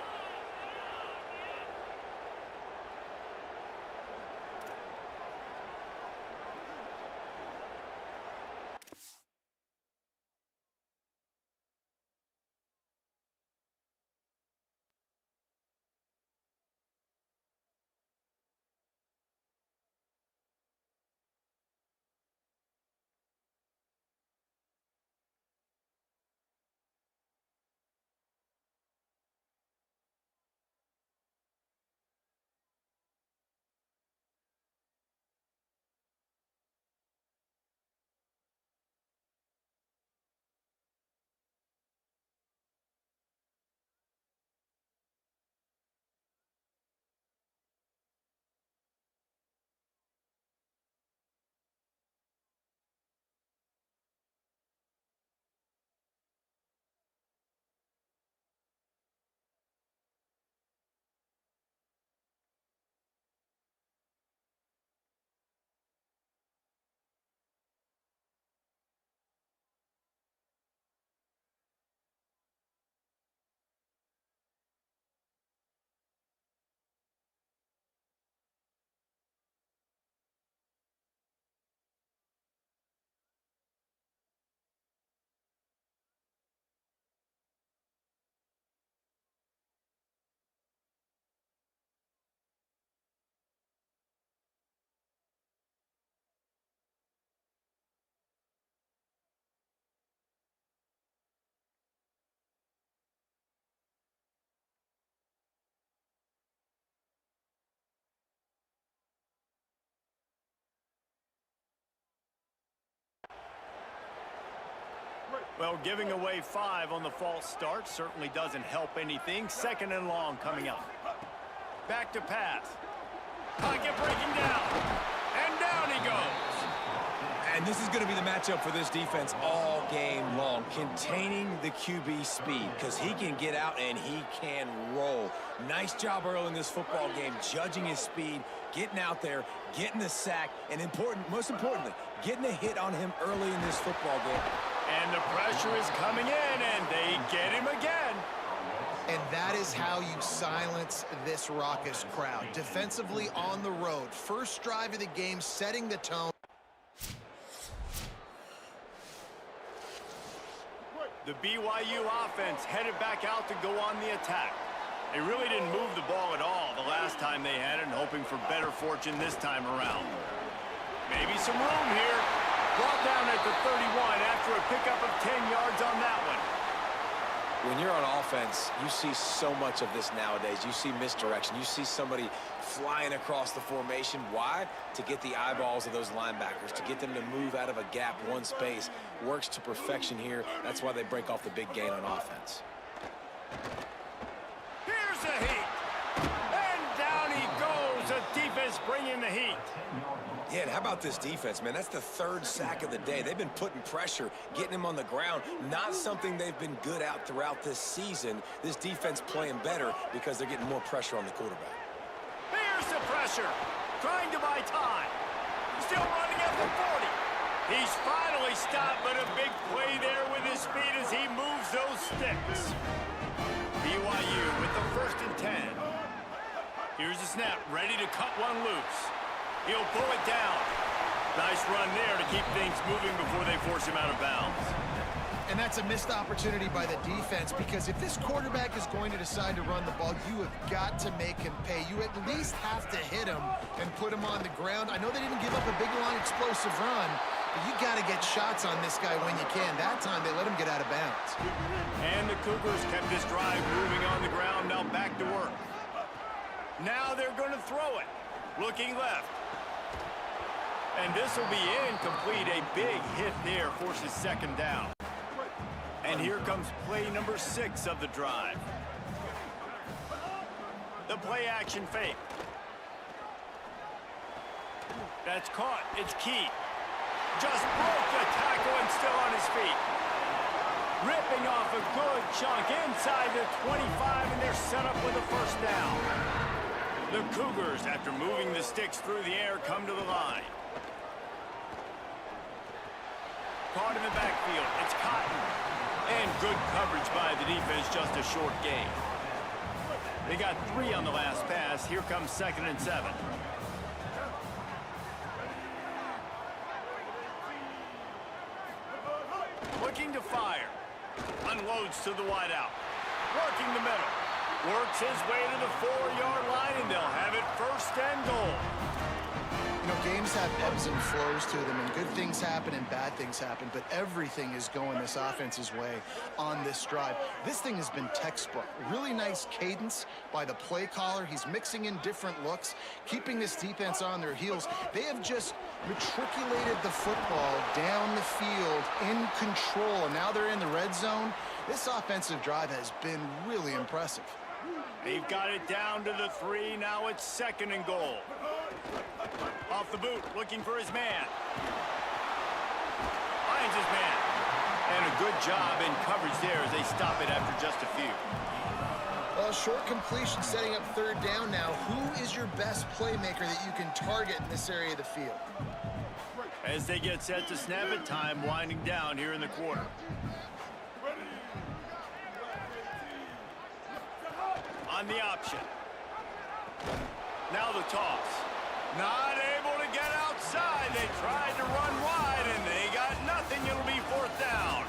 Well, giving away 5 on the false start certainly doesn't help anything. 2nd and long coming up. Back to pass. Pocket breaking down. And down he goes. And this is going to be the matchup for this defense all game long. Containing the QB speed, because he can get out and he can roll. Nice job early in this football game, judging his speed, getting out there, getting the sack, and most importantly, getting a hit on him early in this football game. And the pressure is coming in, and they get him again. And that is how you silence this raucous crowd. Defensively on the road. First drive of the game, setting the tone. The BYU offense headed back out to go on the attack. They really didn't move the ball at all the last time they had it, and hoping for better fortune this time around. Maybe some room here. Brought down at the 31 after a pickup of 10 yards on that one. When you're on offense, you see so much of this nowadays. You see misdirection. You see somebody flying across the formation. Why? To get the eyeballs of those linebackers, to get them to move out of a gap one space. Works to perfection here. That's why they break off the big gain on offense. Here's the heat. And down he goes. The defense bringing the heat. Yeah, and how about this defense, man? That's the 3rd sack of the day. They've been putting pressure, getting him on the ground. Not something they've been good at throughout this season. This defense playing better because they're getting more pressure on the quarterback. Here's the pressure. Trying to buy time. Still running at the 40. He's finally stopped, but a big play there with his speed as he moves those sticks. BYU with the 1st and 10. Here's the snap, ready to cut one loose. He'll pull it down. Nice run there to keep things moving before they force him out of bounds. And that's a missed opportunity by the defense, because if this quarterback is going to decide to run the ball, you have got to make him pay. You at least have to hit him and put him on the ground. I know they didn't give up a big line explosive run, but you got to get shots on this guy when you can. That time they let him get out of bounds. And the Cougars kept this drive moving on the ground. Now back to work. Now they're going to throw it. Looking left. And this will be incomplete. A big hit there forces 2nd down. And here comes play number 6 of the drive. The play action fake. That's caught. It's Key. Just broke the tackle and still on his feet. Ripping off a good chunk inside the 25, and they're set up with a 1st down. The Cougars, after moving the sticks through the air, come to the line. Caught in the backfield. It's Cotton. And good coverage by the defense, just a short gain. They got 3 on the last pass. Here comes 2nd and 7. Looking to fire. Unloads to the wideout. Working the middle. Works his way to the 4-yard line, and they'll have it 1st and goal. You know, games have ebbs and flows to them, and good things happen and bad things happen, but everything is going this offense's way on this drive. This thing has been textbook. Really nice cadence by the play caller. He's mixing in different looks, keeping this defense on their heels. They have just matriculated the football down the field in control, and now they're in the red zone. This offensive drive has been really impressive. They've got it down to the 3. Now it's 2nd and goal. Off the boot, looking for his man. Finds his man. And a good job in coverage there as they stop it after just a few. Well, short completion setting up 3rd down now. Who is your best playmaker that you can target in this area of the field? As they get set to snap it, time winding down here in the quarter. On the option. Now the toss. Not able to get outside. They tried to run wide, and they got nothing. It'll be 4th down.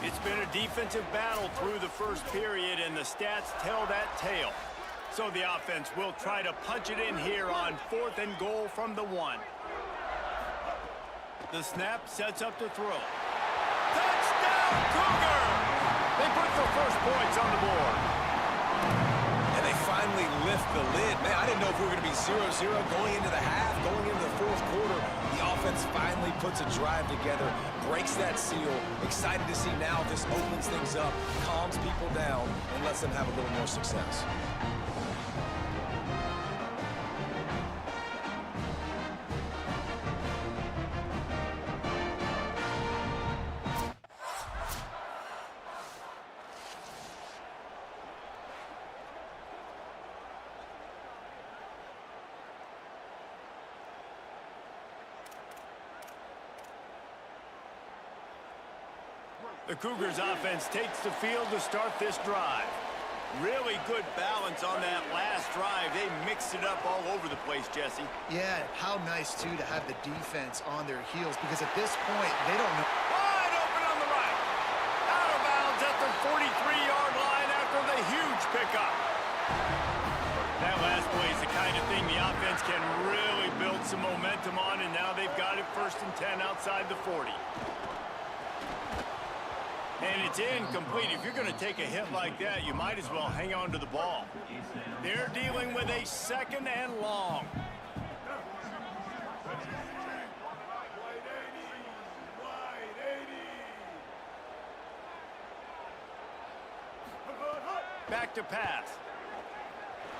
It's been a defensive battle through the 1st period, and the stats tell that tale. So the offense will try to punch it in here on 4th and goal from the 1. The snap sets up to throw. Touchdown, Cougar! They put the 1st points on the board. Finally lift the lid. Man, I didn't know if we were going to be 0-0 going into the half, going into the 4th quarter. The offense finally puts a drive together, breaks that seal. Excited to see now if this opens things up, calms people down, and lets them have a little more success. The Cougars offense takes the field to start this drive. Really good balance on that last drive. They mixed it up all over the place, Jesse. Yeah, how nice, too, to have the defense on their heels, because at this point, they don't know. Wide open on the right. Out of bounds at the 43-yard line after the huge pickup. That last play is the kind of thing the offense can really build some momentum on, and now they've got it 1st and 10 outside the 40. And it's incomplete. If you're going to take a hit like that, you might as well hang on to the ball. They're dealing with a 2nd and long. Back to pass.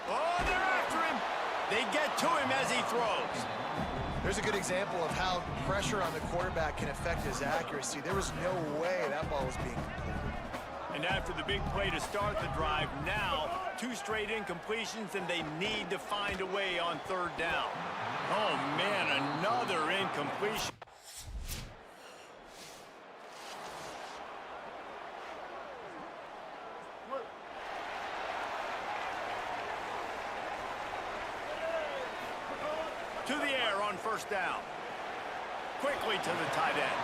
Oh, they're after him. They get to him as he throws. There's a good example of how pressure on the quarterback can affect his accuracy. There was no way that ball was being completed. And after the big play to start the drive, now 2 straight incompletions, and they need to find a way on 3rd down. Oh, man, another incompletion. To the air on first down. Quickly to the tight end.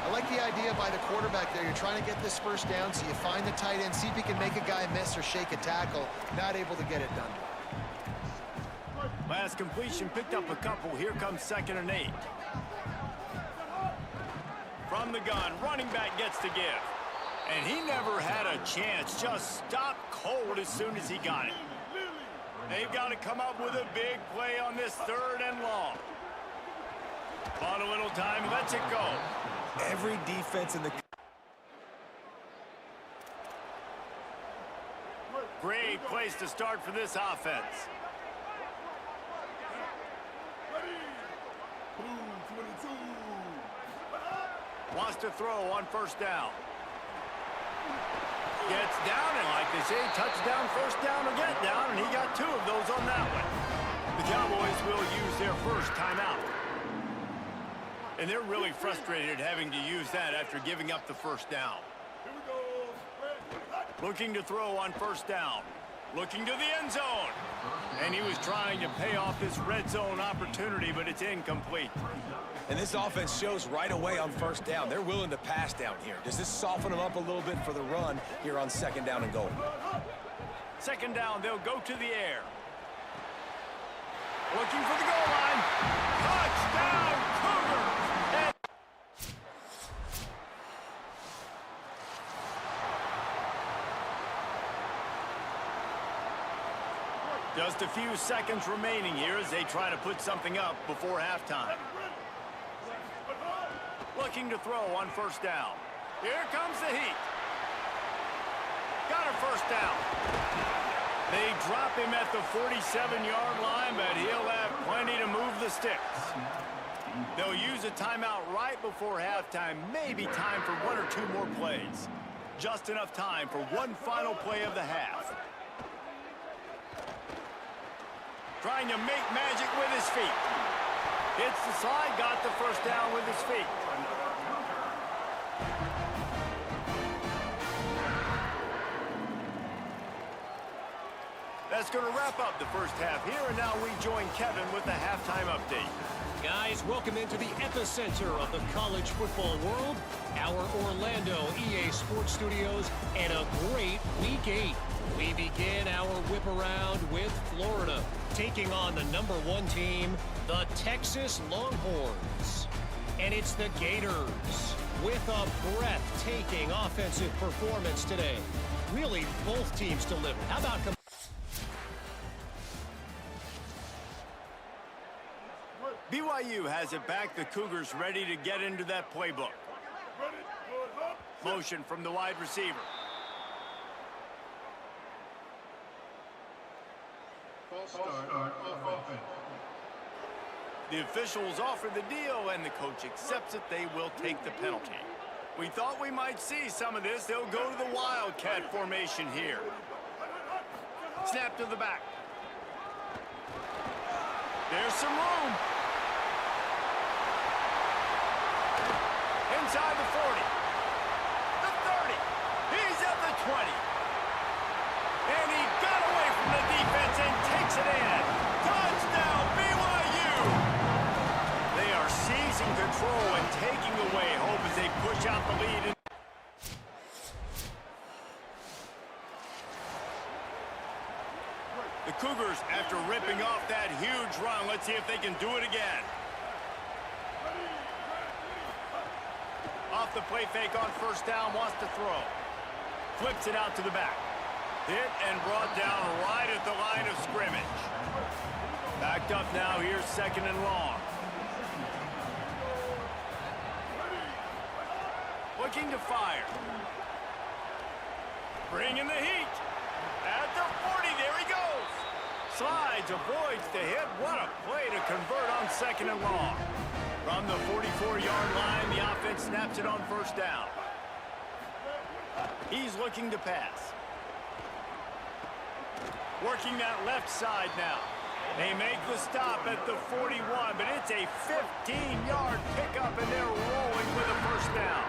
I like the idea by the quarterback there. You're trying to get this first down, so you find the tight end, see if he can make a guy miss or shake a tackle. Not able to get it done. Last completion picked up a couple. Here comes 2nd and 8. From the gun, running back gets to give. And he never had a chance. Just stopped cold as soon as he got it. They've got to come up with a big play on this 3rd and long. On a little time, lets it go. Every defense in the... Great place to start for this offense. Wants to throw on first down. Gets down, and like they say, touchdown, first down, or get down, and he got 2 of those on that one. The Cowboys will use their first timeout. And they're really frustrated having to use that after giving up the first down. Looking to throw on first down. Looking to the end zone. And he was trying to pay off this red zone opportunity, but it's incomplete. And this offense shows right away on first down. They're willing to pass down here. Does this soften them up a little bit for the run here on 2nd down and goal? 2nd down, they'll go to the air. Looking for the goal line. Touchdown, Cougars! And just a few seconds remaining here as they try to put something up before halftime. Looking to throw on first down. Here comes the heat. Got a first down. They drop him at the 47-yard line, but he'll have plenty to move the sticks. They'll use a timeout right before halftime. Maybe time for 1 or 2 more plays. Just enough time for one final play of the half. Trying to make magic with his feet. Hits the slide, got the first down with his feet. That's going to wrap up the first half here, and now we join Kevin with the halftime update. Guys, welcome into the epicenter of the college football world, our Orlando EA Sports Studios, and a great Week 8. We begin our whip around with Florida, taking on the #1 team, the Texas Longhorns. And it's the Gators with a breathtaking offensive performance today. Really, both teams delivered. How about... BYU has it back. The Cougars ready to get into that playbook. Motion from the wide receiver. The officials offer the deal, and the coach accepts it. They will take the penalty. We thought we might see some of this. They'll go to the Wildcat formation here. Snap to the back. There's some room. Inside the 40. The 30. He's at the 20. And he got away from the defense and takes it in. Touchdown, BYU! They are seizing control and taking away hope as they push out the lead. The Cougars, after ripping off that huge run, let's see if they can do it again. Off the play fake on first down, wants to throw. Flips it out to the back. Hit and brought down right at the line of scrimmage. Backed up now, here's 2nd and long. Looking to fire. Bringing the heat. At the 40, there he goes. Slides, avoids the hit. What a play to convert on 2nd and long. From the 44-yard line, the offense snaps it on first down. He's looking to pass. Working that left side now. They make the stop at the 41, but it's a 15-yard pickup, and they're rolling with a first down.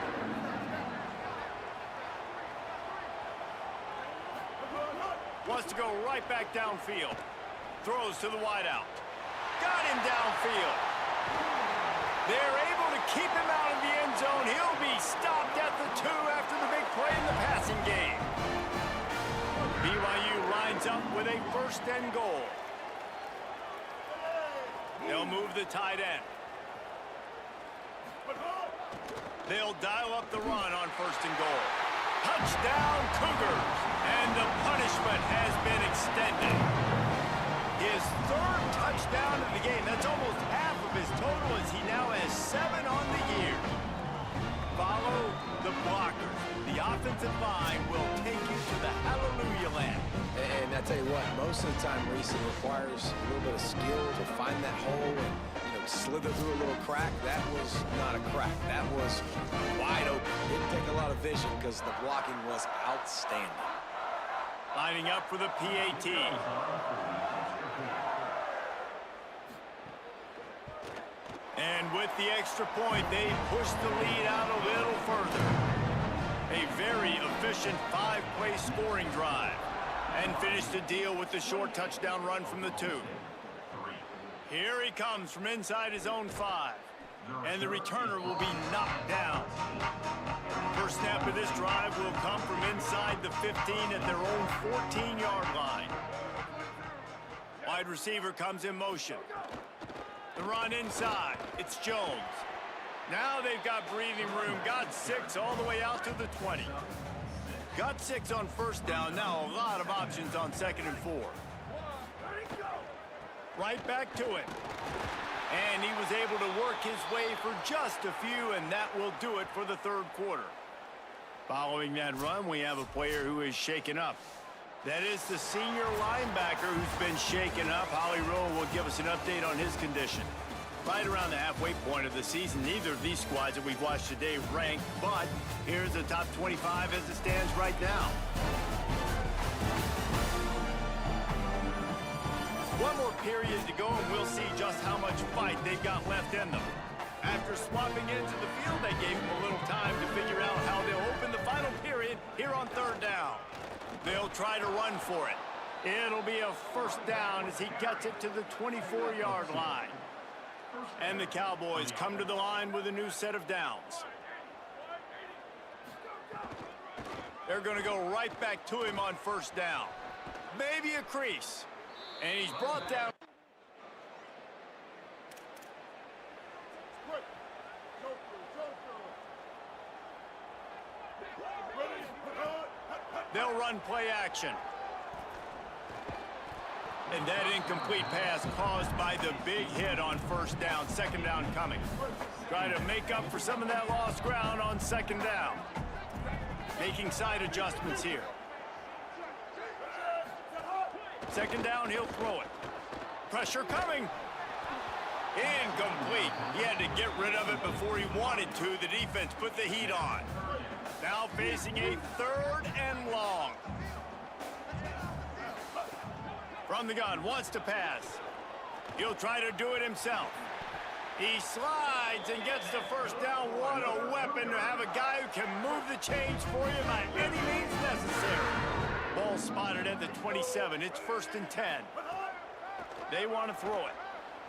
Wants to go right back downfield. Throws to the wideout. Got him downfield. They're able to keep him out of the end zone. He'll be stopped at the 2 after the big play in the passing game. BYU lines up with a 1st and goal. They'll move the tight end. They'll dial up the run on 1st and goal. Touchdown, Cougars! And the punishment has been extended. His 3rd touchdown of the game. That's almost half of his total as he now has 7 on the year. Follow the blockers. The offensive line will take you to the hallelujah land. And I tell you what, most of the time, Reese, it requires a little bit of skill to find that hole and, slither through a little crack. That was not a crack. That was wide open. Didn't take a lot of vision because the blocking was outstanding. Lining up for the PAT. And with the extra point, they push the lead out a little further. A very efficient 5-play scoring drive. And finish the deal with the short touchdown run from the 2. Here he comes from inside his own 5. And the returner will be knocked down. First snap of this drive will come from inside the 15 at their own 14-yard line. Wide receiver comes in motion. The run inside. It's Jones. Now they've got breathing room. Got 6 all the way out to the 20. Got 6 on 1st down. Now a lot of options on 2nd and 4. Right back to it. And he was able to work his way for just a few, and that will do it for the 3rd quarter. Following that run, we have a player who is shaken up. That is the senior linebacker who's been shaken up. Holly Rowe will give us an update on his condition. Right around the halfway point of the season, neither of these squads that we've watched today rank, but here's the top 25 as it stands right now. One more period to go, and we'll see just how much fight they've got left in them. After swapping into the field, they gave him a little time to figure out how they'll open the final period here on 3rd down. They'll try to run for it. It'll be a 1st down as he gets it to the 24-yard line. And the Cowboys come to the line with a new set of downs. They're going to go right back to him on 1st down. Maybe a crease. And he's brought down. They'll run play action. And that incomplete pass caused by the big hit on 1st down. 2nd down coming. Try to make up for some of that lost ground on 2nd down. Making side adjustments here. 2nd down, he'll throw it. Pressure coming. Incomplete. He had to get rid of it before he wanted to. The defense put the heat on. Now facing a 3rd and long. From the gun, wants to pass. He'll try to do it himself. He slides and gets the 1st down. What a weapon to have a guy who can move the chains for you by any means necessary. Ball spotted at the 27. It's 1st and 10. They want to throw it.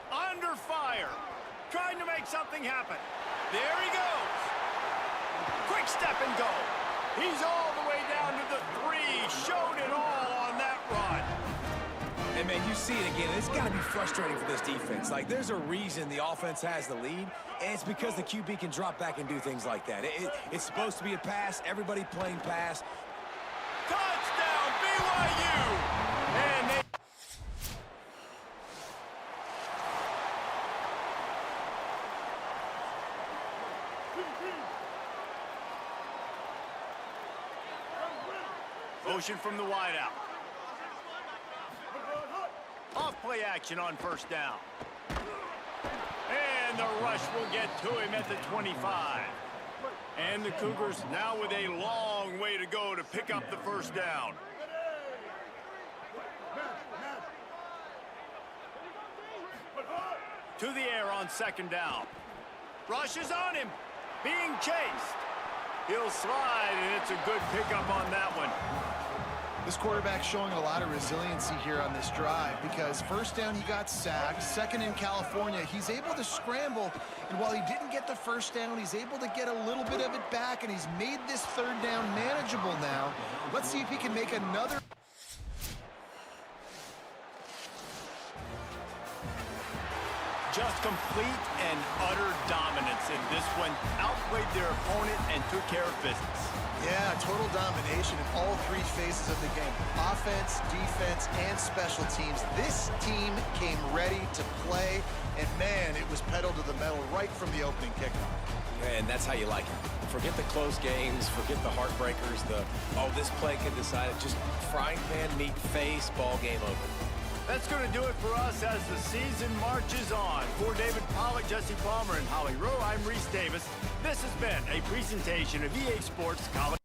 Under fire. Trying to make something happen. There he goes. Quick step and go. He's all the way down to the 3. Showed it all on that run. And, man, you see it again. It's got to be frustrating for this defense. Like, there's a reason the offense has the lead, and it's because the QB can drop back and do things like that. It's supposed to be a pass. Everybody playing pass. Touchdown, BYU! And they... Motion from the wideout. Off play action on 1st down. And the rush will get to him at the 25. And the Cougars now with a long way to go to pick up the 1st down. To the air on 2nd down. Rush is on him. Being chased. He'll slide, and it's a good pickup on that one. This quarterback showing a lot of resiliency here on this drive because first down he got sacked, second in California, he's able to scramble, and while he didn't get the first down, he's able to get a little bit of it back, and he's made this third down manageable now. Let's see if he can make another. Just complete and utter dominance in this one. Outplayed their opponent and took care of business. Yeah, total domination in all three phases of the game. Offense, defense, and special teams. This team came ready to play, and man, it was pedal to the metal right from the opening kickoff. And that's how you like it. Forget the close games, forget the heartbreakers, this play can decide it. Just frying pan, meat face, ball game over. That's going to do it for us as the season marches on. For David Pollack, Jesse Palmer, and Holly Rowe, I'm Reese Davis. This has been a presentation of EA Sports College.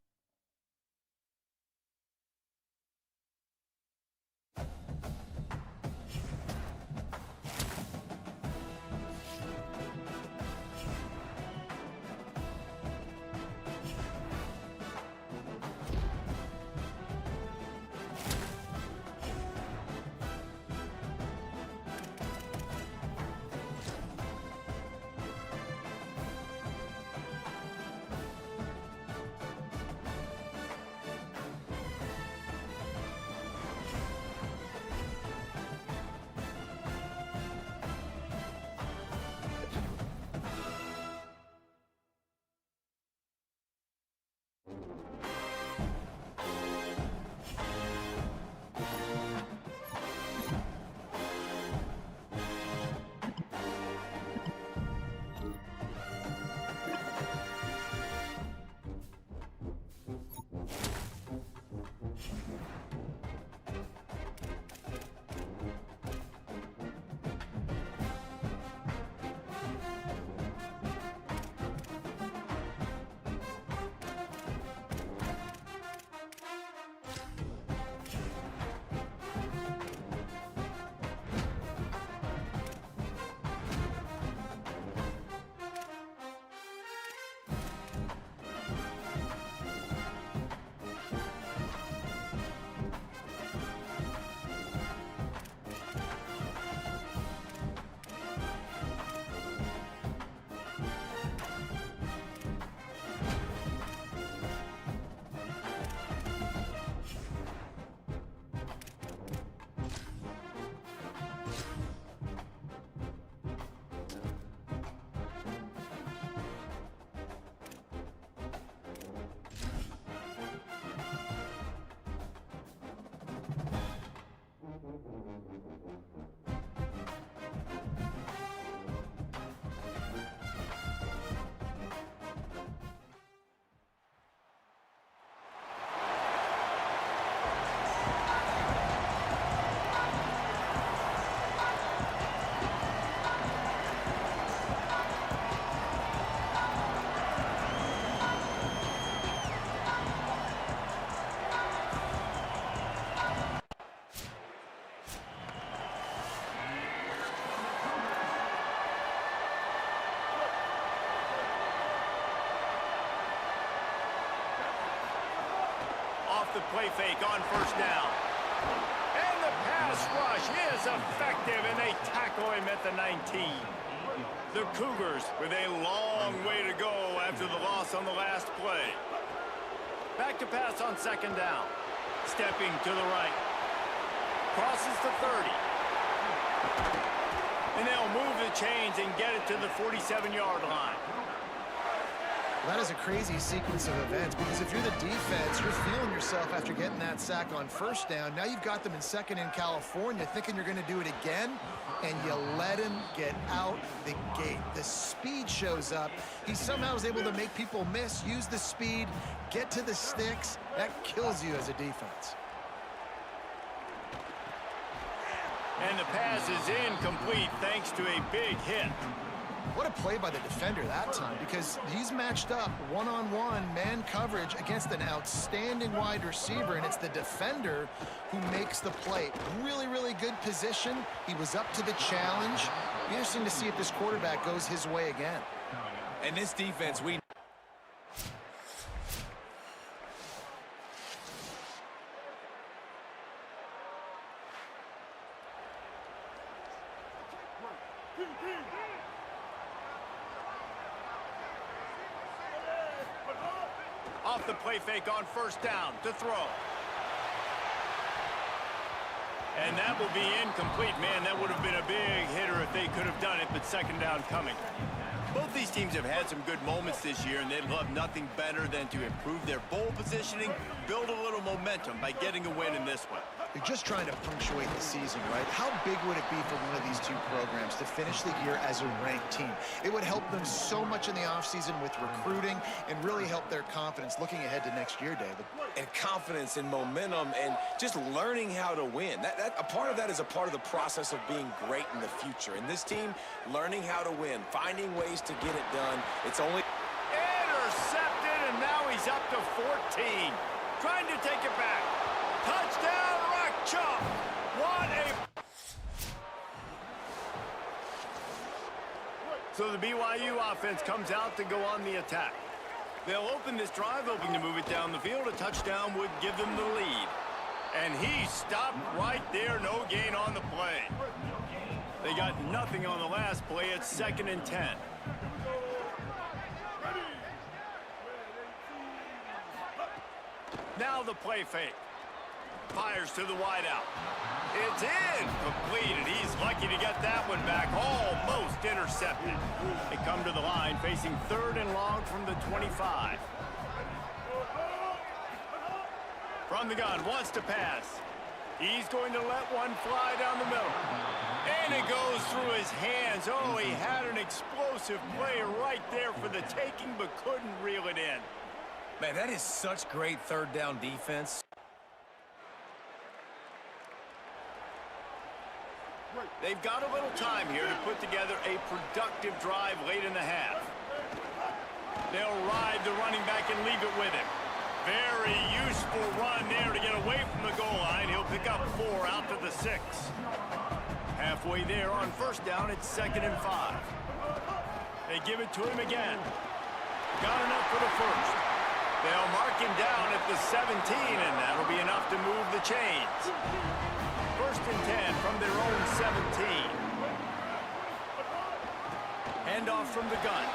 The play fake on first down. And the pass rush is effective, and they tackle him at the 19. The Cougars with a long way to go after the loss on the last play. Back to pass on second down. Stepping to the right. Crosses the 30. And they'll move the chains and get it to the 47-yard line. That is a crazy sequence of events because if you're the defense, you're feeling yourself after getting that sack on first down. Now you've got them in second in California thinking you're going to do it again, and you let him get out the gate. The speed shows up. He somehow is able to make people miss, use the speed, get to the sticks. That kills you as a defense. And the pass is incomplete thanks to a big hit. What a play by the defender that time, because he's matched up one-on-one man coverage against an outstanding wide receiver, and it's the defender who makes the play. Really, really good position. He was up to the challenge. Be interesting to see if this quarterback goes his way again. And this defense, we Off the play fake on first down to throw. And that will be incomplete. Man, that would have been a big hitter if they could have done it, but second down coming. Both these teams have had some good moments this year, and they'd love nothing better than to improve their bowl positioning, build a little momentum by getting a win in this one. They're just trying to punctuate the season, right? How big would it be for one of these two programs to finish the year as a ranked team? It would help them so much in the offseason with recruiting and really help their confidence looking ahead to next year, David. And confidence and momentum and just learning how to win. A part of that is a part of the process of being great in the future. And this team, learning how to win, finding ways to get it done. It's only... Intercepted, and now he's up to 14. Trying to take it back. Touchdown, Rock Chalk. What a... So the BYU offense comes out to go on the attack. They'll open this drive, hoping to move it down the field. A touchdown would give them the lead. And he stopped right there. No gain on the play. They got nothing on the last play. It's 2nd and 10. Now the play fake. Fires to the wideout. It's incomplete, and he's lucky to get that one back. Almost intercepted. They come to the line, facing 3rd and long from the 25. From the gun, wants to pass. He's going to let one fly down the middle. And it goes through his hands. Oh, he had an explosive play right there for the taking, but couldn't reel it in. Man, that is such great 3rd down defense. They've got a little time here to put together a productive drive late in the half. They'll ride the running back and leave it with him. Very useful run there to get away from the goal line. He'll pick up 4 out to the 6. Halfway there on first down, it's 2nd and 5. They give it to him again. Got enough for the first. They'll mark him down at the 17, and that'll be enough to move the chains. 1st and 10 from their own 17. Handoff from the gun.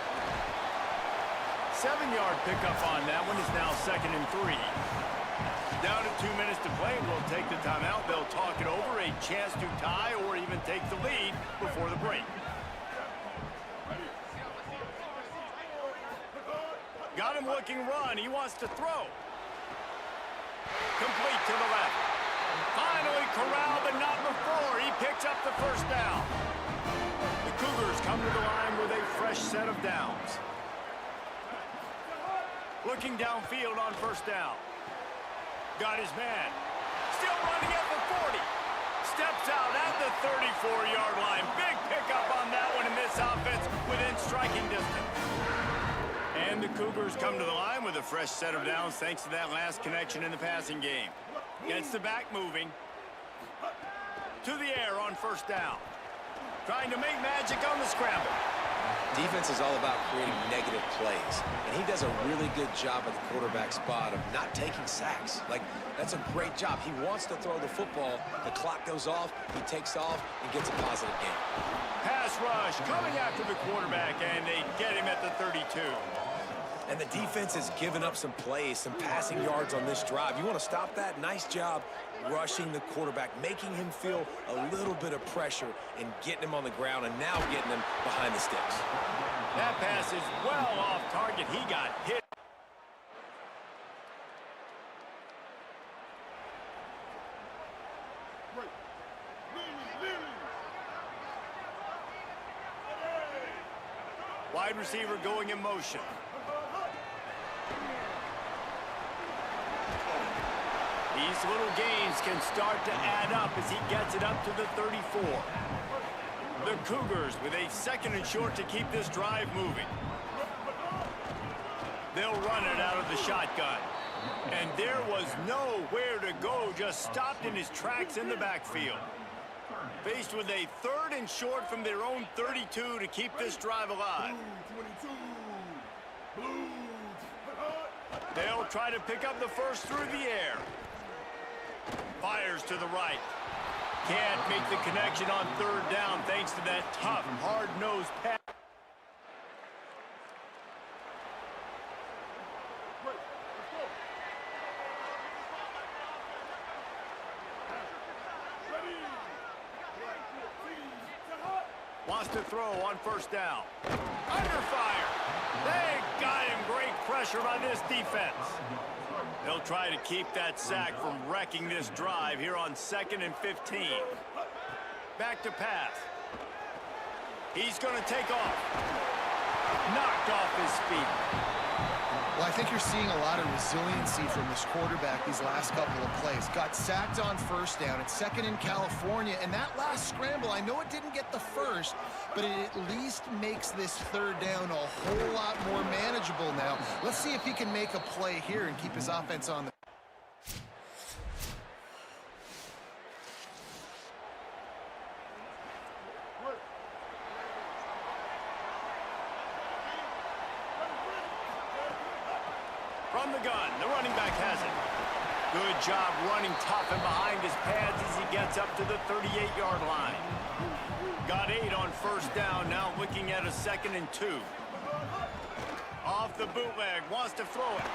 7-yard pickup on that one is now 2nd and 3. Down to 2 minutes to play. We'll take the timeout. They'll talk it over. A chance to tie or even take the lead before the break. Got him looking run. He wants to throw. Complete to the left. Finally corralled, but not before. He picks up the first down. The Cougars come to the line with a fresh set of downs. Looking downfield on first down. Got his man. Still running at the 40. Steps out at the 34-yard line. Big pickup on that one in this offense within striking distance. And the Cougars come to the line with a fresh set of downs thanks to that last connection in the passing game. Gets the back moving. To the air on first down. Trying to make magic on the scramble. Defense is all about creating negative plays, and he does a really good job at the quarterback spot of not taking sacks. Like, that's a great job. He wants to throw the football. The clock goes off, he takes off, and gets a positive gain. Pass rush coming after the quarterback, and they get him at the 32. And the defense has given up some plays, some passing yards on this drive. You want to stop that? Nice job rushing the quarterback, making him feel a little bit of pressure and getting him on the ground and now getting him behind the sticks. That pass is well off target. He got hit. Wide receiver going in motion. These little gains can start to add up as he gets it up to the 34. The Cougars with a 2nd and short to keep this drive moving. They'll run it out of the shotgun. And there was nowhere to go, just stopped in his tracks in the backfield. Faced with a 3rd and short from their own 32 to keep this drive alive. They'll try to pick up the first through the air. Fires to the right. Can't make the connection on third down thanks to that tough, hard-nosed pass. Wants to throw on first down. Under fire. They got him. Great pressure by this defense. They'll try to keep that sack from wrecking this drive here on 2nd and 15. Back to pass. He's going to take off. Knocked off his feet. Well, I think you're seeing a lot of resiliency from this quarterback these last couple of plays. Got sacked on first down. It's 2nd in California. And that last scramble, I know it didn't get the first, but it at least makes this third down a whole lot more manageable now. Let's see if he can make a play here and keep his offense on the... From the gun, the running back has it. Good job running tough and behind his pads as he gets up to the 38-yard line. Got 8 on first down, now looking at a 2nd and 2. Off the bootleg, wants to throw it.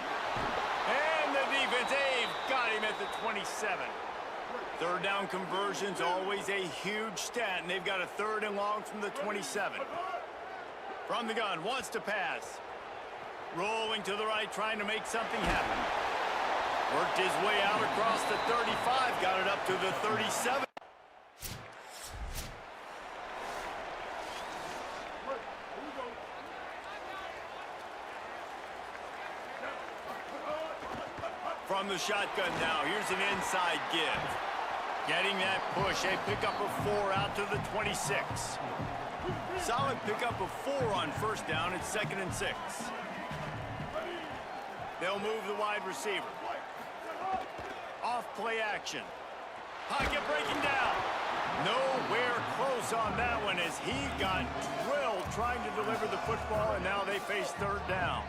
And the defense, they've got him at the 27. Third down conversion's always a huge stat, and they've got a 3rd and long from the 27. From the gun, wants to pass. Rolling to the right, trying to make something happen. Worked his way out across the 35, got it up to the 37. From the shotgun now, here's an inside give. Getting that push, a pickup of 4 out to the 26. Solid pickup of 4 on first down, it's 2nd and 6. They'll move the wide receiver. Off play action. Pocket breaking down. Nowhere close on that one as he got drilled trying to deliver the football, and now they face third down.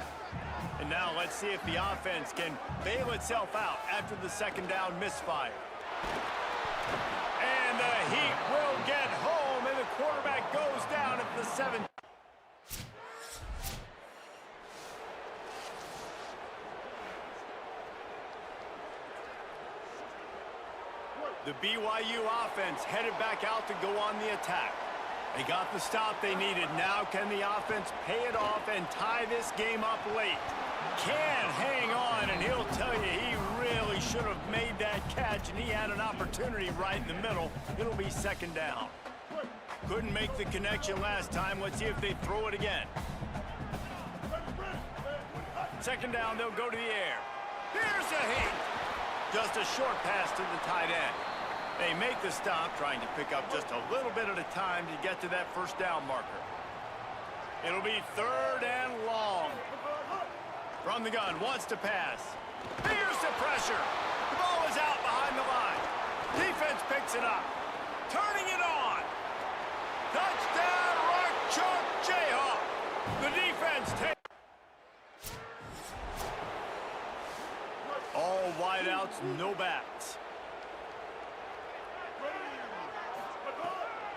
And now let's see if the offense can bail itself out after the 2nd down misfire. And the Heat will get home, and the quarterback goes down at the 7. The BYU offense headed back out to go on the attack. They got the stop they needed. Now can the offense pay it off and tie this game up late? Can hang on, and he'll tell you he really should have made that catch, and he had an opportunity right in the middle. It'll be 2nd down. Couldn't make the connection last time. Let's see if they throw it again. 2nd down, they'll go to the air. Here's the Heat. Just a short pass to the tight end. They make the stop, trying to pick up just a little bit at a time to get to that first down marker. It'll be 3rd and long. From the gun, wants to pass. Here's the pressure. The ball is out behind the line. Defense picks it up. Turning it on. Touchdown, Rock Chalk Jayhawk. The defense takes. All wideouts, no backs.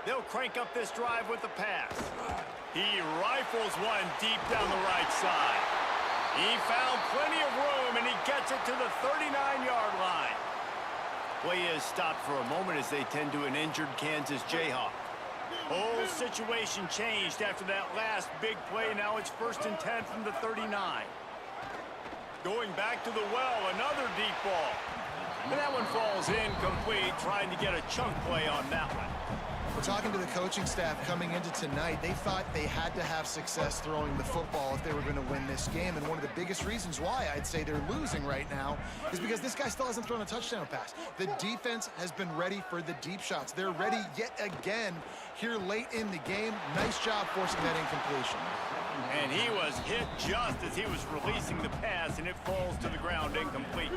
They'll crank up this drive with the pass. He rifles one deep down the right side. He found plenty of room, and he gets it to the 39-yard line. Play is stopped for a moment as they tend to an injured Kansas Jayhawk. Whole situation changed after that last big play. Now it's 1st and 10 from the 39. Going back to the well, another deep ball. And that one falls incomplete, trying to get a chunk play on that one. We're talking to the coaching staff coming into tonight. They thought they had to have success throwing the football if they were going to win this game. And one of the biggest reasons why I'd say they're losing right now is because this guy still hasn't thrown a touchdown pass. The defense has been ready for the deep shots. They're ready yet again here late in the game. Nice job forcing that incompletion. And he was hit just as he was releasing the pass, and it falls to the ground incomplete.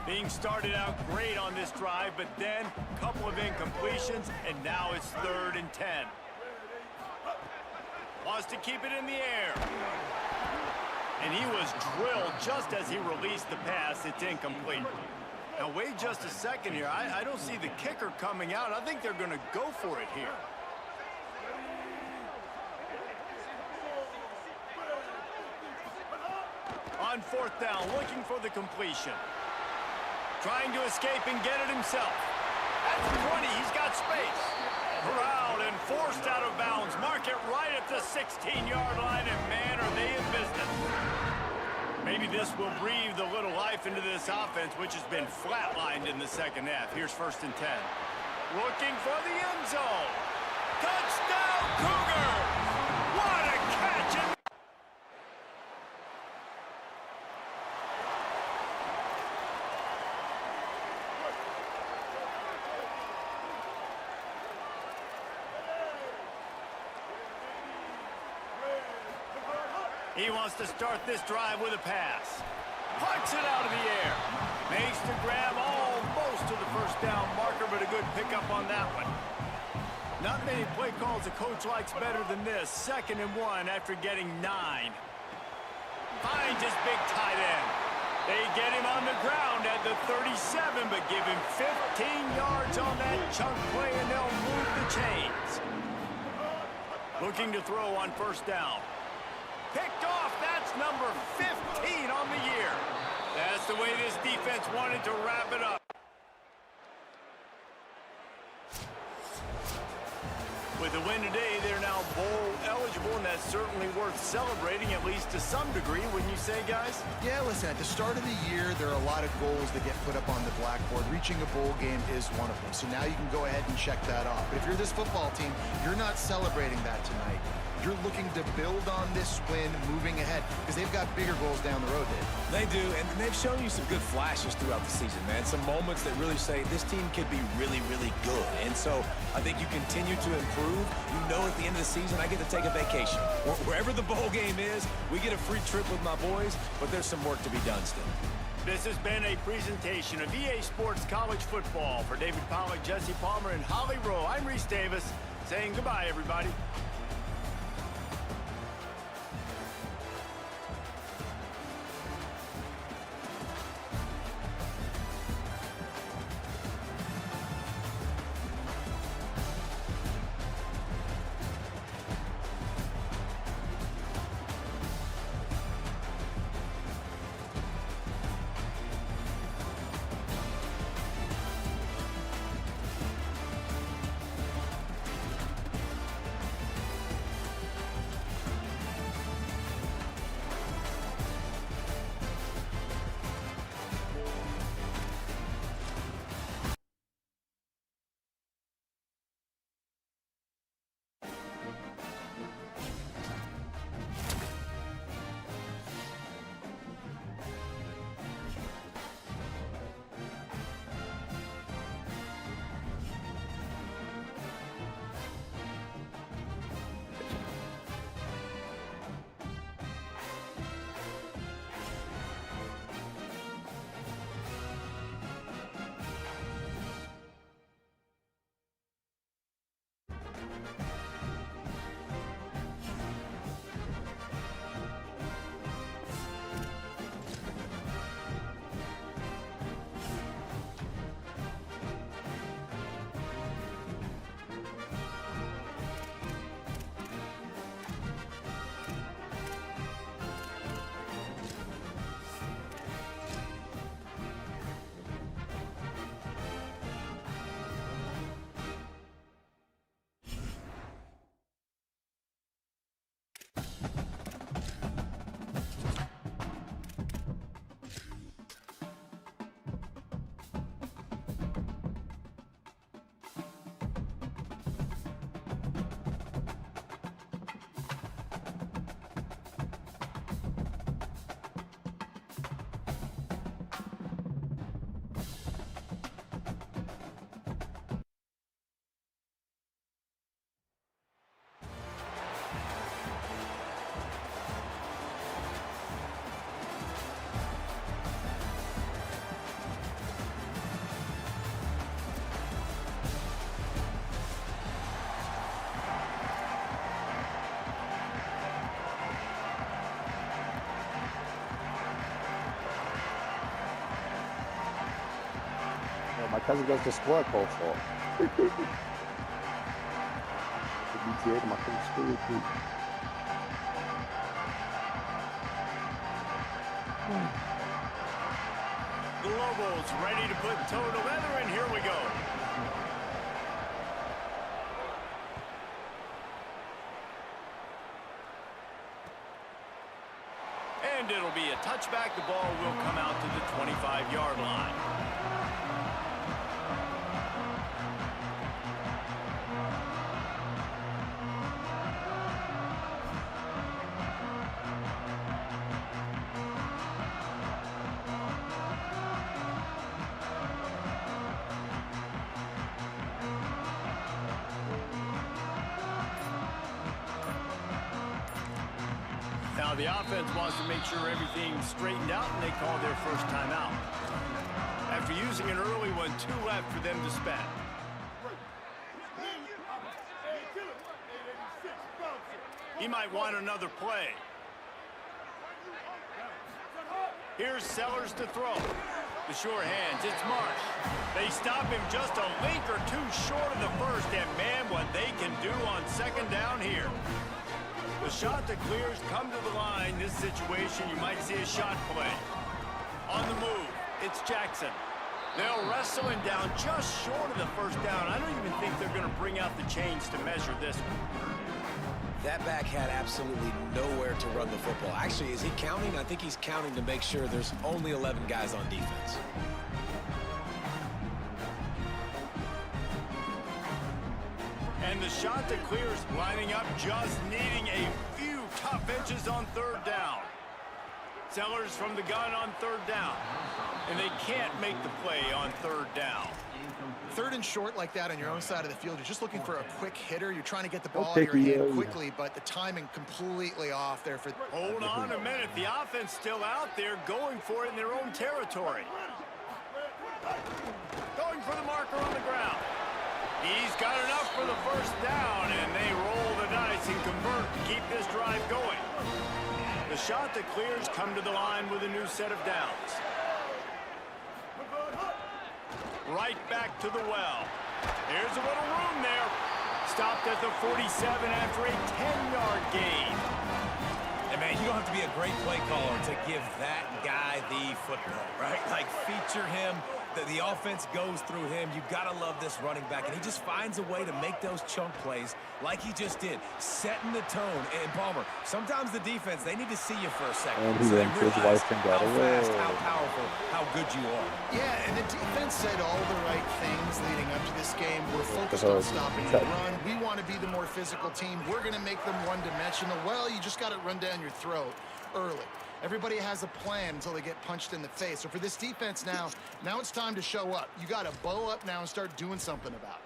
Being started out great on this drive, but then a couple of incompletions, and now it's 3rd and 10. Wants to keep it in the air. And he was drilled just as he released the pass. It's incomplete. Now, wait just a second here. I don't see the kicker coming out. I think they're going to go for it here. On fourth down, looking for the completion. Trying to escape and get it himself. At the 20, he's got space. Corralled and forced out of bounds. Mark it right at the 16-yard line, and man, are they in business. Maybe this will breathe a little life into this offense, which has been flatlined in the second half. Here's 1st and 10. Looking for the end zone. Touchdown, Cougars! What a catch! He wants to start this drive with a pass. Puts it out of the air. Makes the grab almost to the 1st down marker, but a good pickup on that one. Not many play calls a coach likes better than this. 2nd and 1 after getting 9. Finds his big tight end. They get him on the ground at the 37, but give him 15 yards on that chunk play, and they'll move the chains. Looking to throw on 1st down. Picked off. That's number 15 on the year. That's the way this defense wanted to wrap it up. With the win today, they're now bowl eligible, and that's certainly worth celebrating, at least to some degree, wouldn't you say, guys? Yeah, listen, at the start of the year, there are a lot of goals that get put up on the blackboard. Reaching a bowl game is one of them. So now you can go ahead and check that off. But if you're this football team, you're not celebrating that tonight. You're looking to build on this win moving ahead because they've got bigger goals down the road, Dave. They do, and they've shown you some good flashes throughout the season, man. Some moments that really say this team could be really, really good. And so I think you continue to improve. You know at the end of the season, I get to take a vacation. Wherever the bowl game is, we get a free trip with my boys, but there's some work to be done still. This has been a presentation of EA Sports College Football. For David Pollack, Jesse Palmer, and Holly Rowe, I'm Reese Davis, saying goodbye, everybody. because he goes to squad call for. BTA my coach school too. The Lobos ready to put toe together, and here we go. And it'll be a touchback. The ball will come out to the 25-yard line. Now the offense wants to make sure everything's straightened out, and they call their first timeout. After using an early one, 2 left for them to spend. He might want another play. Here's Sellers to throw. The sure hands, it's Marsh. They stop him just a link or two short of the first, and man, what they can do on second down here. The shot that clears come to the line. This situation, you might see a shot play. On the move, it's Jackson. They'll wrestle him down just short of the first down. I don't even think they're going to bring out the chains to measure this one. That back had absolutely nowhere to run the football. Actually, is he counting? I think he's counting to make sure there's only 11 guys on defense. And the shot that clears, lining up, just needing a few tough inches on third down. Sellers from the gun on third down. And they can't make the play on third down. Third and short like that on your own side of the field, you're just looking for a quick hitter. You're trying to get the ball in your hand quickly, but the timing completely off there. Hold on a minute. The offense still out there going for it in their own territory. Going for the marker on the ground. He's got enough for the first down, and they roll the dice and convert to keep this drive going. The shot that clears come to the line with a new set of downs. Right back to the well. Here's a little room there. Stopped at the 47 after a 10-yard gain. And man, you don't have to be a great play caller to give that guy the football, right? Like, feature him. The offense goes through him. You've got to love this running back. And he just finds a way to make those chunk plays like he just did, setting the tone. And Palmer, sometimes the defense, they need to see you for a second. And he so went to his wife and got how away. fast, how powerful, how good you are. Yeah, and the defense said all the right things leading up to this game. We're focused on stopping the run. We want to be the more physical team. We're going to make them one-dimensional. Well, you just got to run down your throat early. Everybody has a plan until they get punched in the face. So for this defense now it's time to show up. You got to bow up now and start doing something about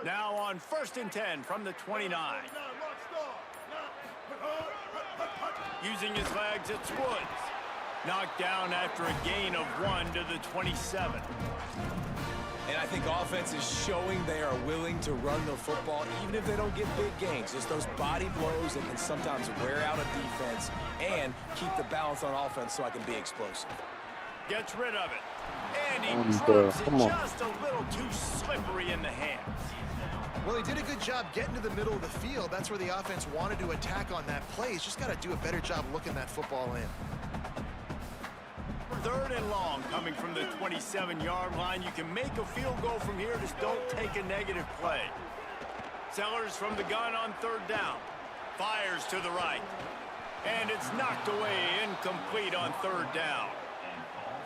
it. Now on 1st and 10 from the 29. Using his legs, it's Woods. Knocked down after a gain of 1 to the 27. And I think offense is showing they are willing to run the football, even if they don't get big gains. Just those body blows that can sometimes wear out a defense and keep the balance on offense so I can be explosive. Gets rid of it. And he drops it just a little too slippery in the hands. Well, he did a good job getting to the middle of the field. That's where the offense wanted to attack on that play. He's just got to do a better job looking that football in. 3rd and long coming from the 27-yard line. You can make a field goal from here. Just don't take a negative play. Sellers from the gun on 3rd down. Fires to the right. And it's knocked away, incomplete on 3rd down.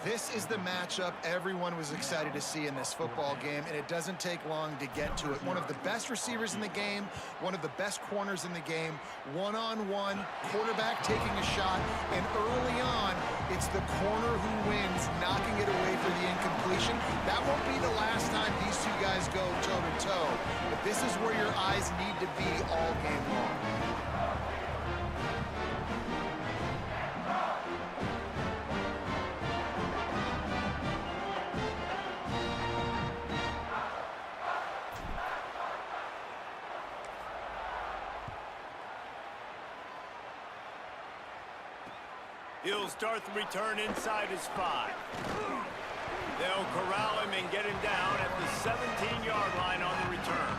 This is the matchup everyone was excited to see in this football game, and it doesn't take long to get to it. One of the best receivers in the game, one of the best corners in the game, one-on-one, quarterback taking a shot, and early on, it's the corner who wins, knocking it away for the incompletion. That won't be the last time these two guys go toe-to-toe, but this is where your eyes need to be all game long. He'll start the return inside his 5. They'll corral him and get him down at the 17-yard line on the return.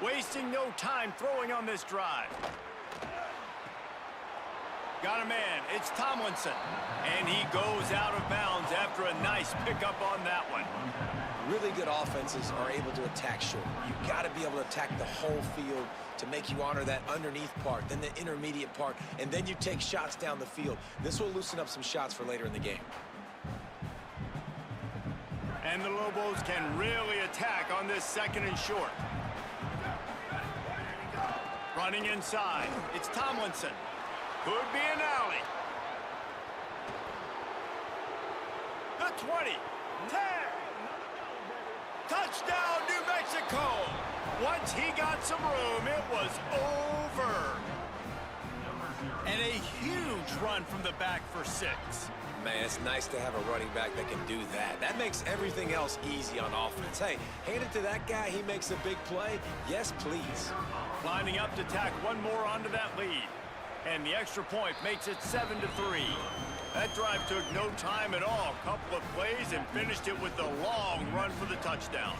Wasting no time throwing on this drive. Got a man. It's Tomlinson. And he goes out of bounds after a nice pickup on that one. Really good offenses are able to attack short. You've got to be able to attack the whole field to make you honor that underneath part, then the intermediate part, and then you take shots down the field. This will loosen up some shots for later in the game. And the Lobos can really attack on this 2nd and short. Running inside. It's Tomlinson. Could be an alley. The 20. 10. Touchdown, New Mexico. Once he got some room, it was over. And a huge run from the back for 6. Man, it's nice to have a running back that can do that. That makes everything else easy on offense. Hey, hand it to that guy. He makes a big play. Yes, please. Lining up to tack one more onto that lead. And the extra point makes it 7-3. That drive took no time at all. Couple of plays and finished it with a long run for the touchdown.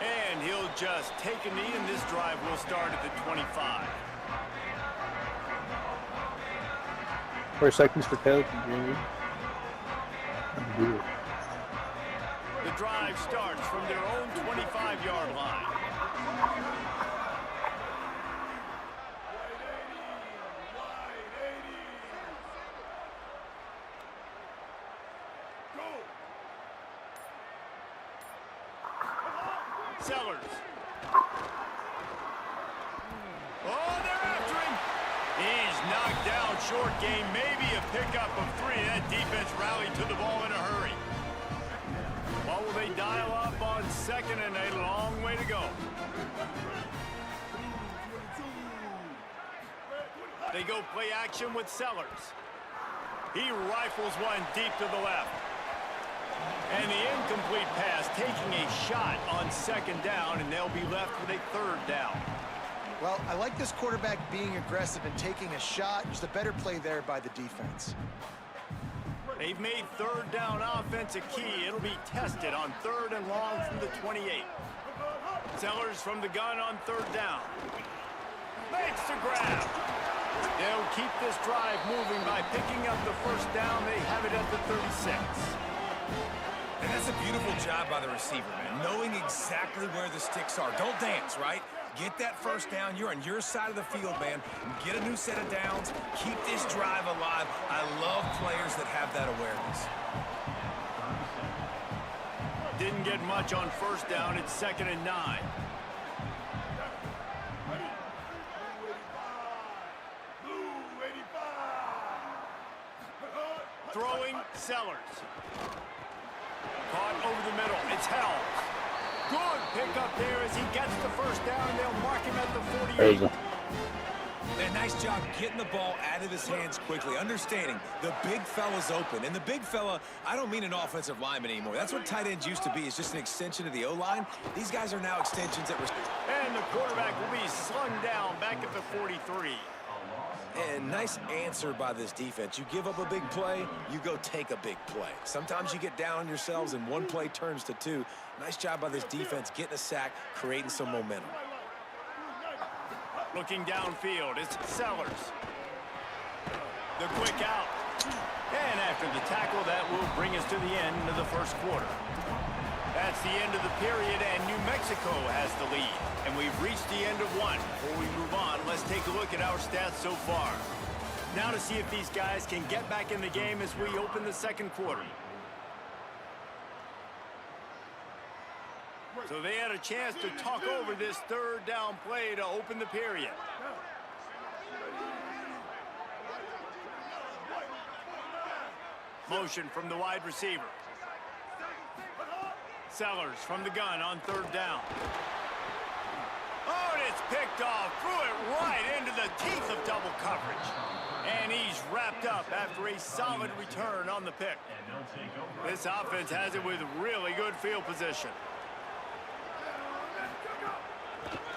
And he'll just take a knee, and this drive will start at the 25. 4 seconds for Caleb. The drive starts from their own 25-yard line. Sellers. Oh, they're after him. He's knocked down. Short game, maybe a pickup of 3. That defense rallied to the ball in a hurry. What will they dial up on 2nd and a long way to go? They go play action with Sellers. He rifles one deep to the left. And the incomplete pass taking a shot on 2nd down, and they'll be left with a 3rd down. Well, I like this quarterback being aggressive and taking a shot. Just a better play there by the defense. They've made 3rd down offense a key. It'll be tested on 3rd and long from the 28. Sellers from the gun on 3rd down. Makes the grab. They'll keep this drive moving by picking up the 1st down. They have it at the 36. And that's a beautiful job by the receiver, man. Knowing exactly where the sticks are. Don't dance, right? Get that 1st down. You're on your side of the field, man. Get a new set of downs. Keep this drive alive. I love players that have that awareness. Didn't get much on 1st down. It's 2nd and 9. Throwing, Sellers. Caught over the middle. It's Helms. Good pickup there as he gets the 1st down. They'll mark him at the 48. Man, nice job getting the ball out of his hands quickly, understanding the big fella's open. And the big fella, I don't mean an offensive lineman anymore. That's what tight ends used to be. It's just an extension of the O-line. These guys are now extensions that were... And the quarterback will be slung down back at the 43. And nice answer by this defense. You give up a big play, you go take a big play. Sometimes you get down on yourselves and one play turns to 2. Nice job by this defense getting a sack, creating some momentum. Looking downfield, it's Sellers. The quick out. And after the tackle, that will bring us to the end of the 1st quarter. That's the end of the period, and New Mexico has the lead. And we've reached the end of one. Before we move on, let's take a look at our stats so far. Now to see if these guys can get back in the game as we open the second quarter. So they had a chance to talk over this third down play to open the period. Motion from the wide receiver. Sellers from the gun on third down. Oh, and it's picked off. Threw it right into the teeth of double coverage. And he's wrapped up after a solid return on the pick. This offense has it with really good field position.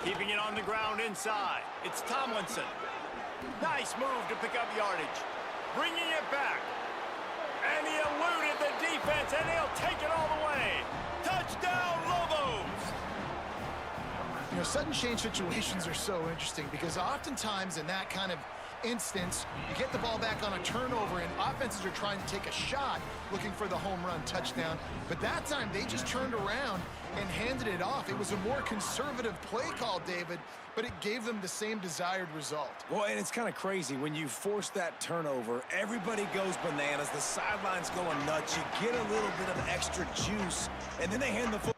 Keeping it on the ground inside. It's Tomlinson. Nice move to pick up yardage. Bringing it back. And he eluded the defense, and he'll take it all the way. Touchdown, Lobos! You know, sudden change situations are so interesting because oftentimes in that kind of instance, you get the ball back on a turnover and offenses are trying to take a shot looking for the home run touchdown. But that time, they just turned around and handed it off. It was a more conservative play call, David, but it gave them the same desired result. Well, and it's kind of crazy. When you force that turnover, everybody goes bananas. The sideline's going nuts. You get a little bit of extra juice, and then they hand the football.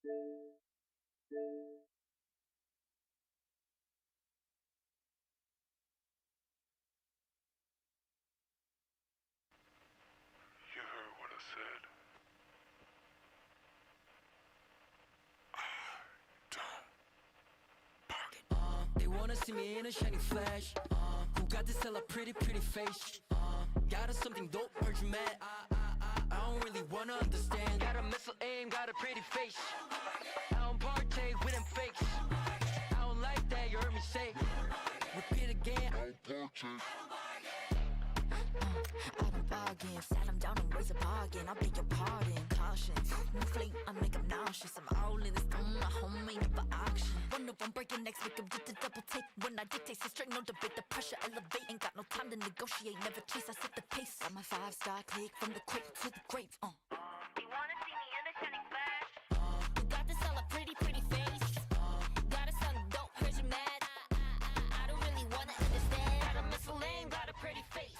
You heard what I said. They wanna see me in a shiny flash. Who got this hella pretty face? Got us something dope, heard you mad. I don't really wanna understand. Got a missile aim, got a pretty face. I don't partake with them fakes. I don't like that, you heard me say. Repeat again. Don't partake. I don't bargain, sat him down and raise a bargain. I beg your pardon, caution. No flame, I make him nauseous. I'm all in this stone, my homie never auction. One of them breaking necks, make him get the double take. When I dictate, so straight, no debate. The pressure elevate, ain't got no time to negotiate. Never chase, I set the pace. I'm a 5-star click from the cradle to the grave. They wanna see me in a shining flash. You got this hella pretty face. Got us on dope, heard you mad. I don't really wanna understand. Got a missile lane, got a pretty face.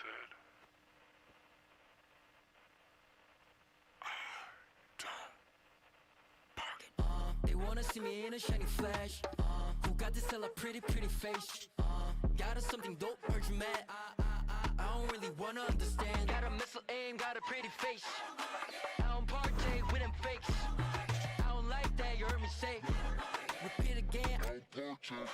said. They wanna see me in a shiny flash. Who got this hella pretty face? Got us something dope, heard you mad. I don't really wanna understand. Got a missile aim, got a pretty face. I don't partake with them fakes. I don't like that, you heard me say. Repeat again. I don't partake.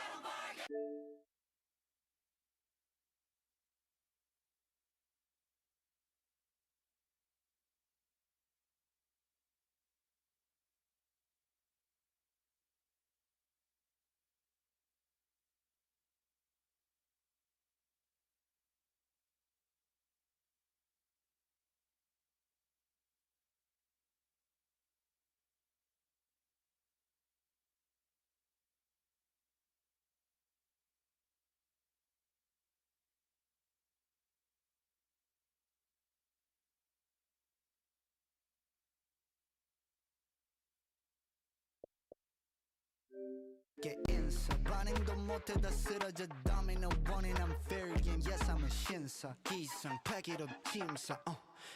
Get 인사 반응도 못해 다 쓰러져 dominant one in unfair game. Yes I'm a 신사 기상 pack it up 팀사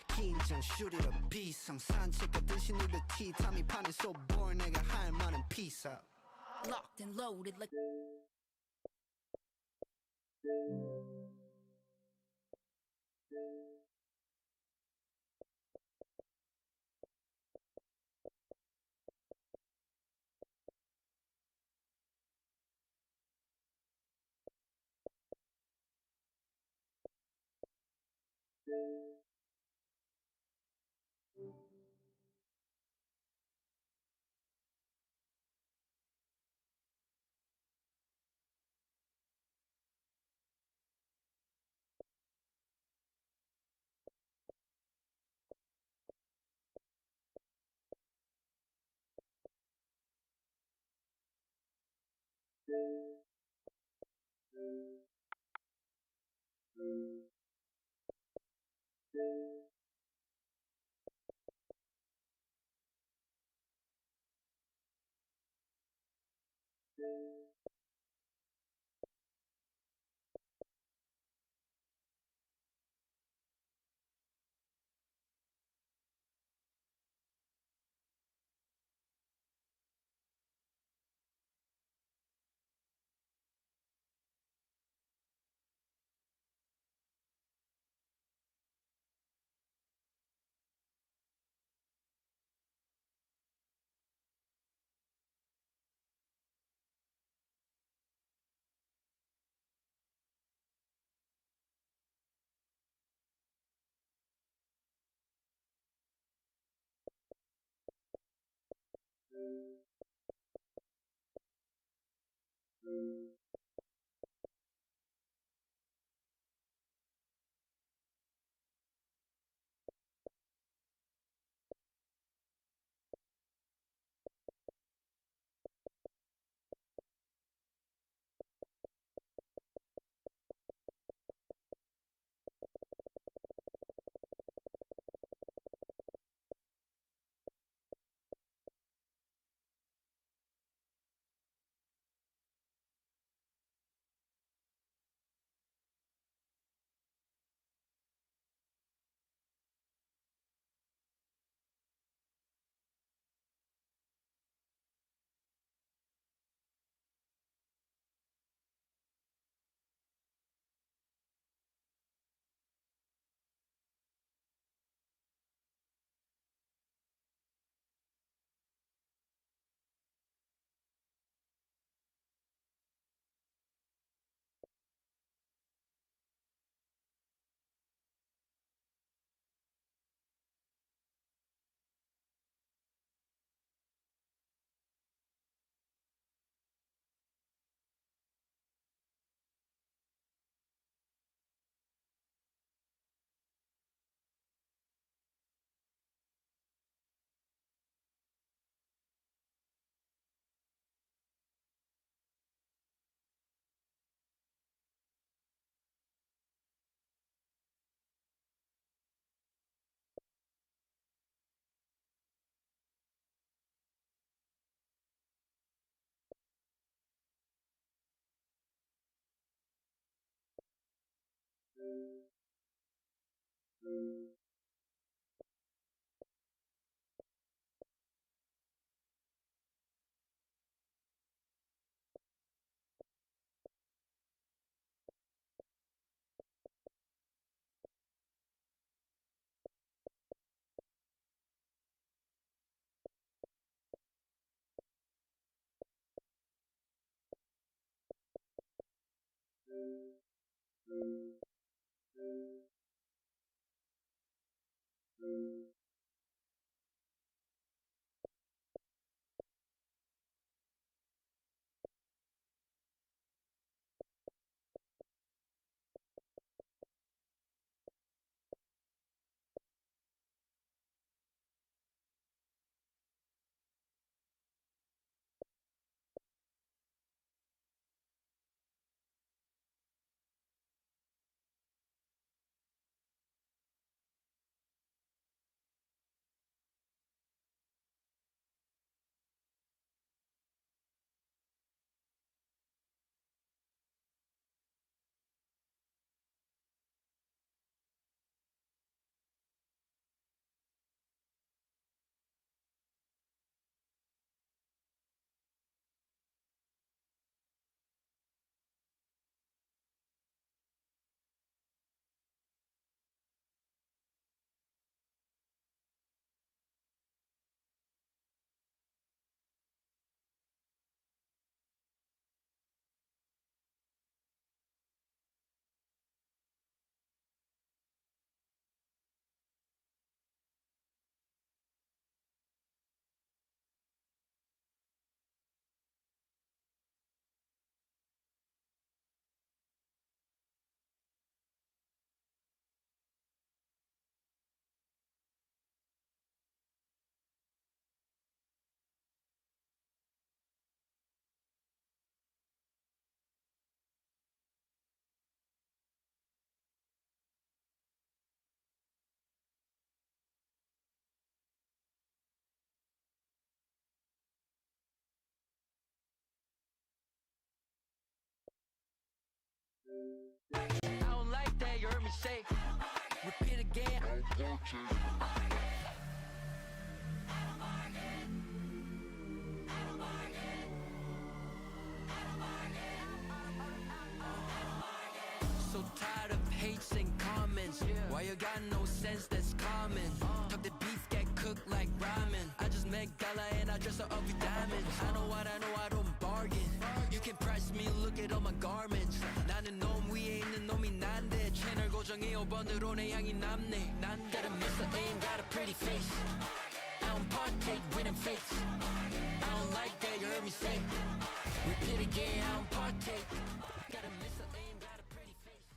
긴장 shoot it up 비상 산책 가듯이 누르 티 탐이 판에 so boring 내가 할 말은 peace out. Locked and loaded like I don't like that, you heard me say. Repeat again. So tired of hates and comments. Why you got no sense, that's common. Talk the beef, get cooked like ramen. I just make gala and I dress her up with diamonds. I know I don't bargain. You can price me, look at all my garments. 나는 놈 위에 있는 놈이 난데 채널 고정해 5번으로 내 향이 남네. 난 got a Mr. Aim, got a pretty face. I don't partake winning fates. I don't like that, you heard me say. Repeat again, I don't partake. Got a Mr. Aim, got a pretty face.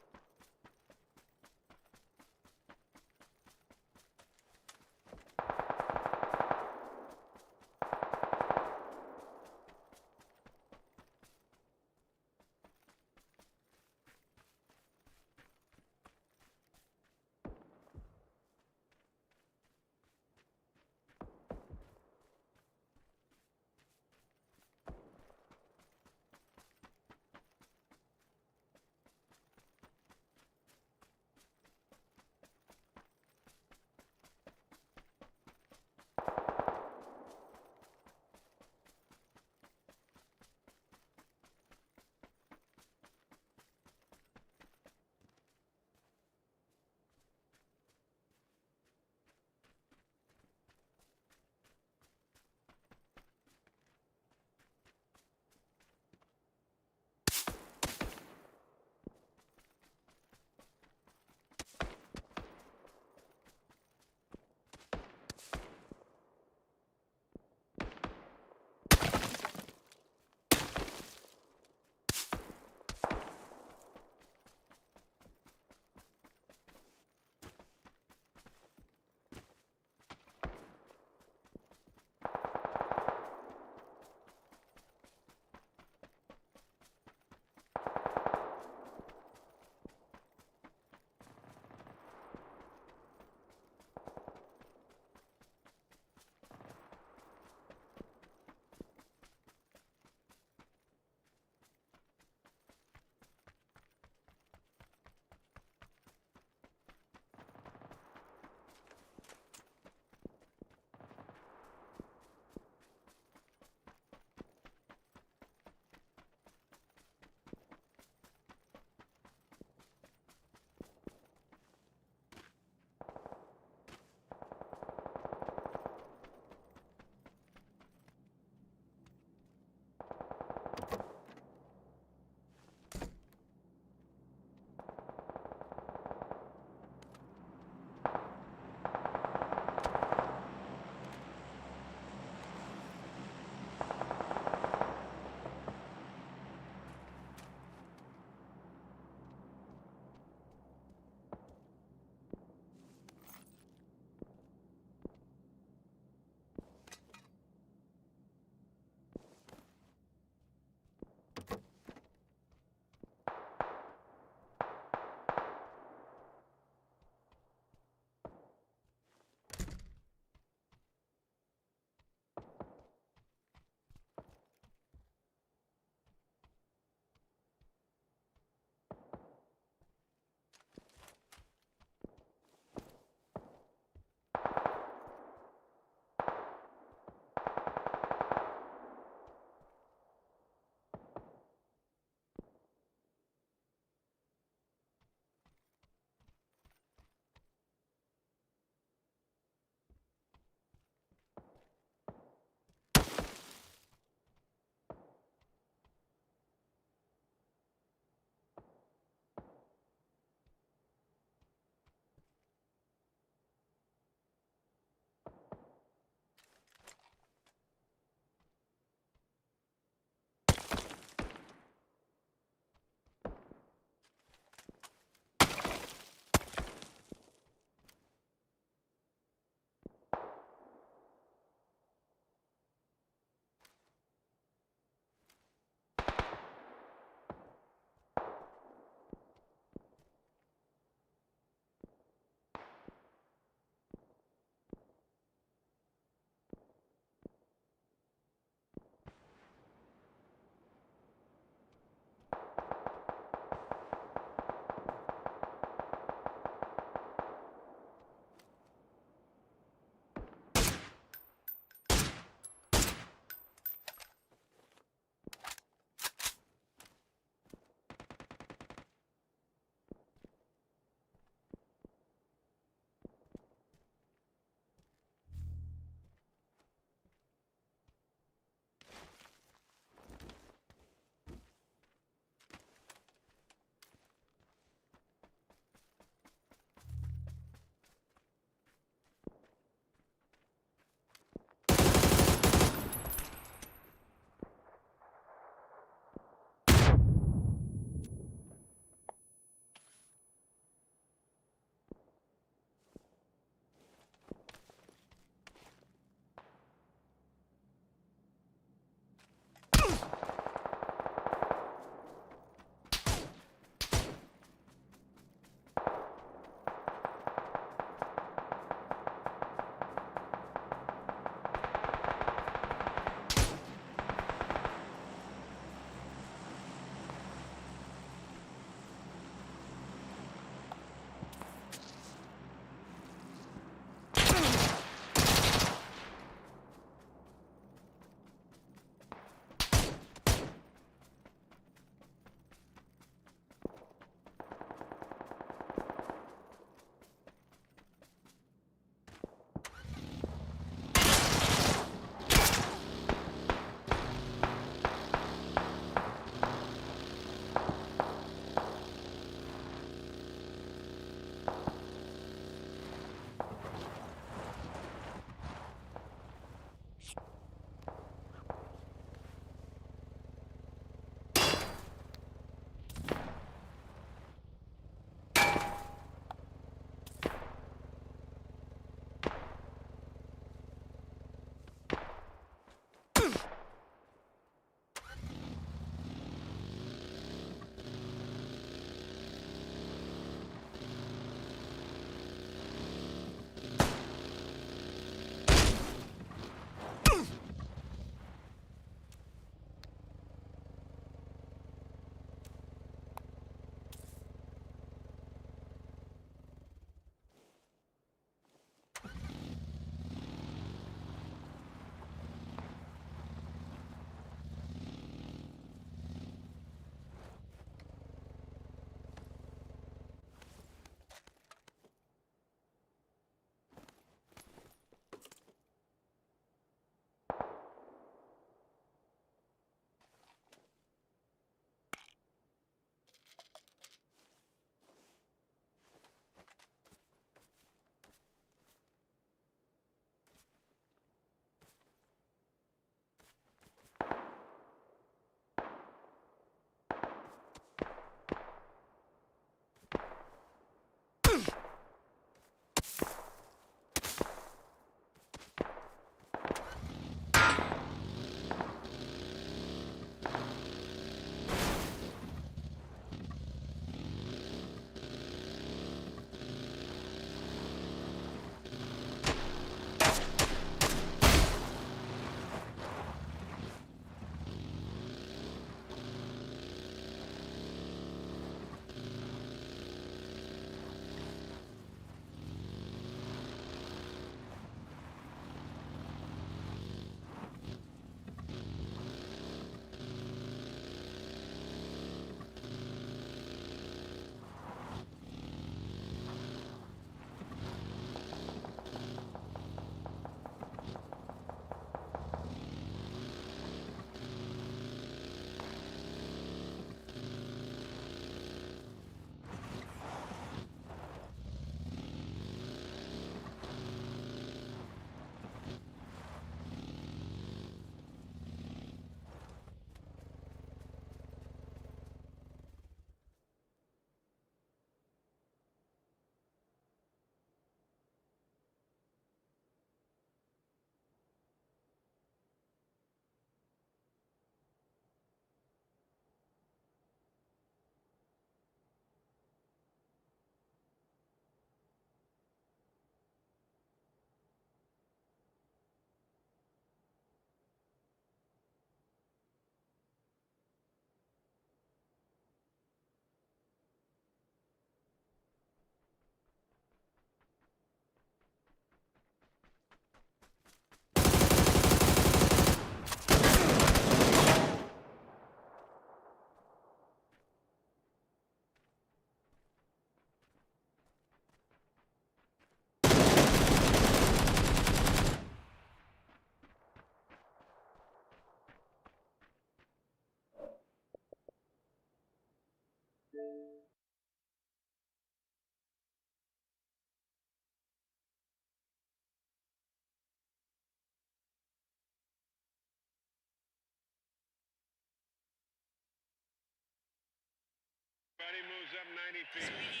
Body moves up 90 feet.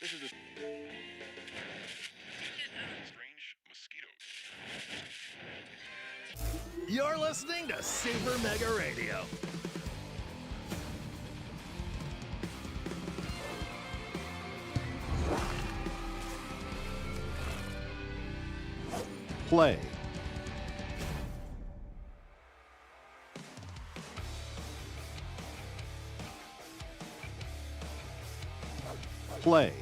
This is a strange mosquitoes. You're listening to Super Mega Radio. Play. Play.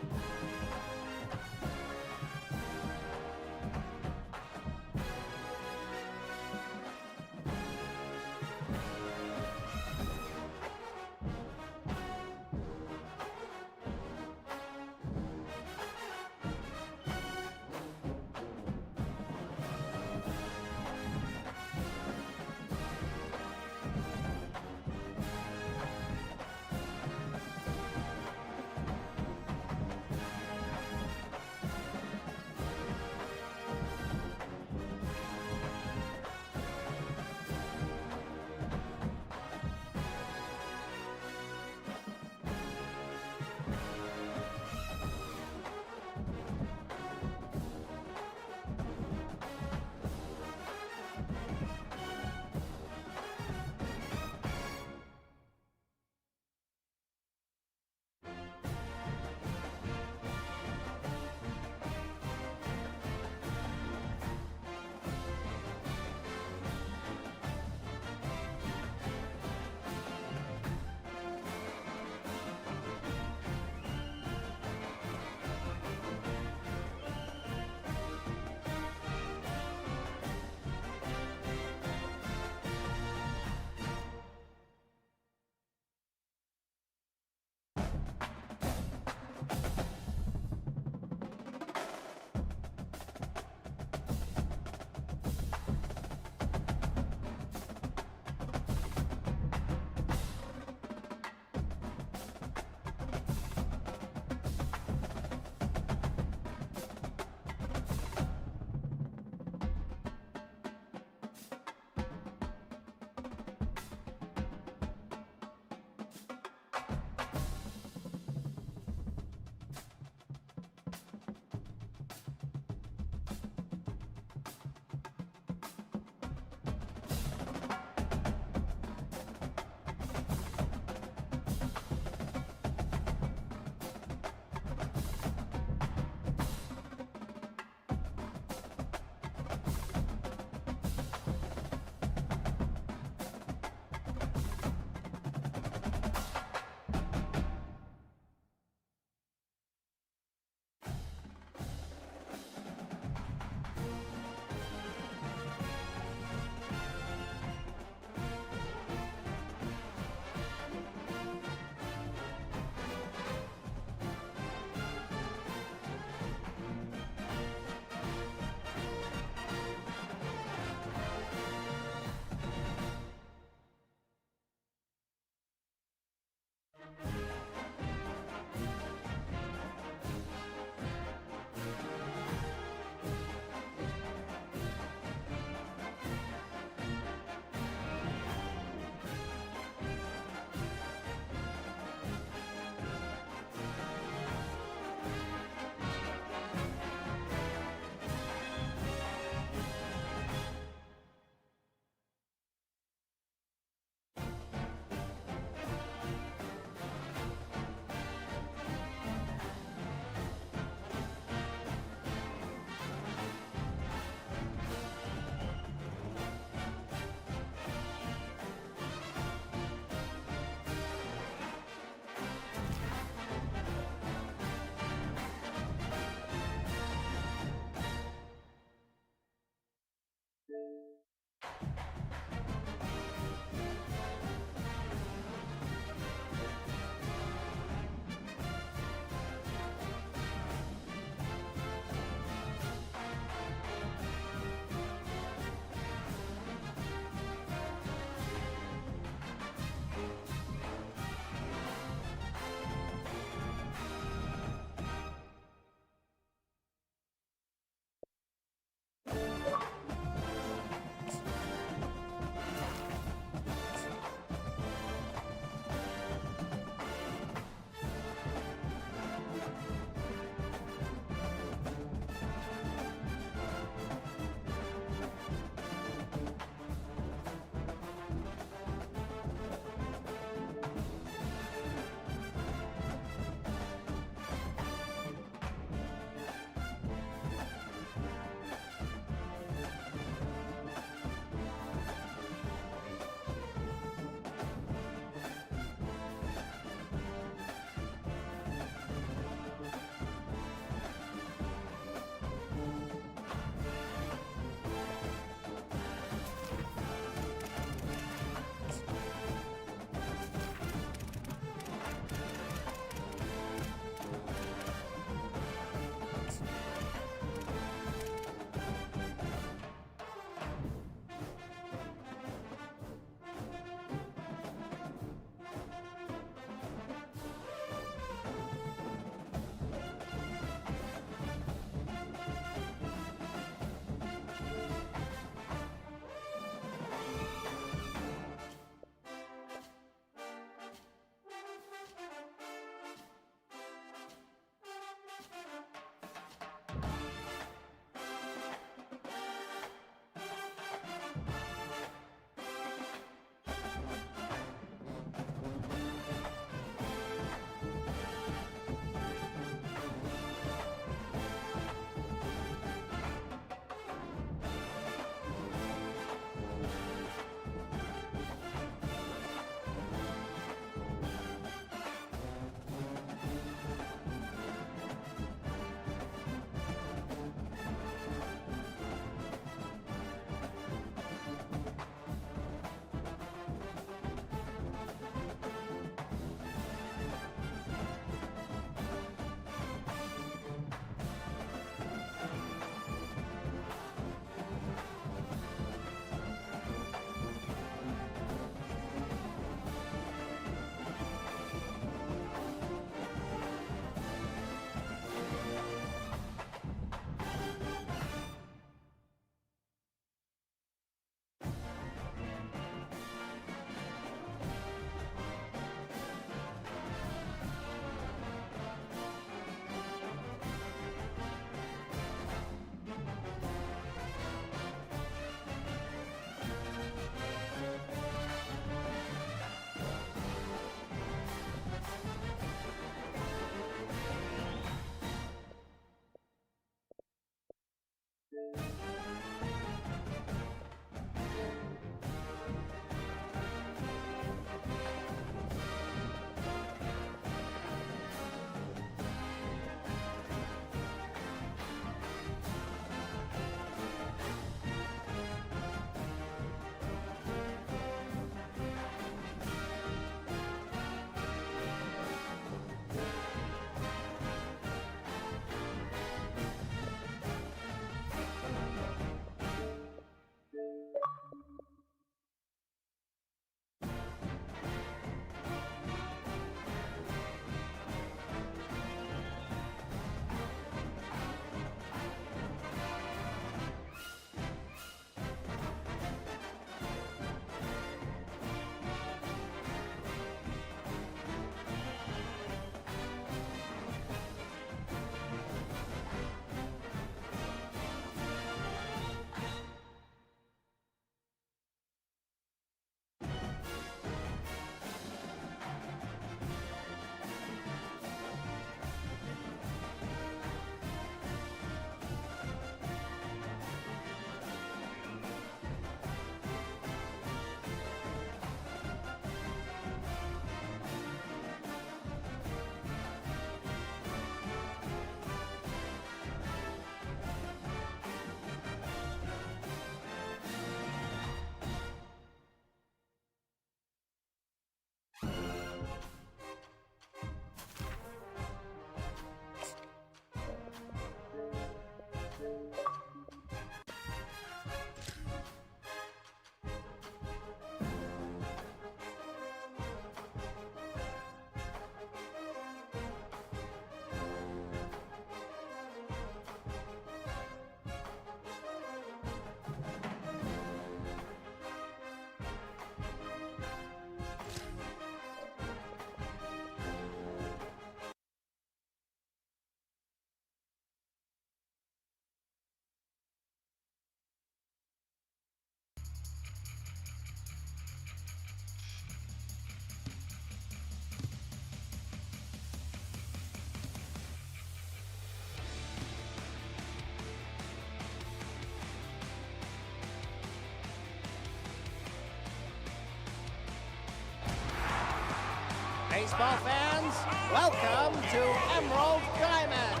Baseball fans, welcome to Emerald Diamond.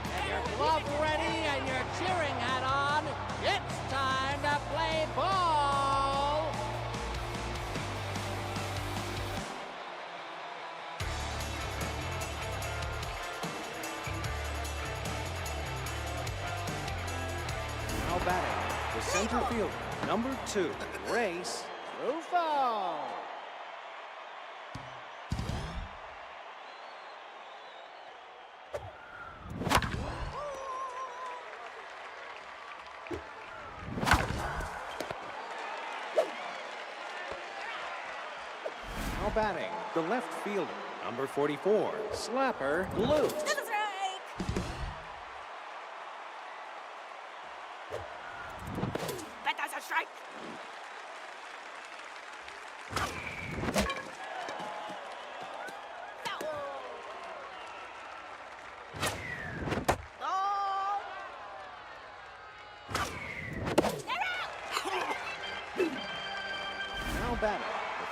Get your glove ready and your cheering hat on. It's time to play ball. Now batting, the center fielder, number 2, Race Rufo. Now batting, the left fielder, number 44, Slapper Blue.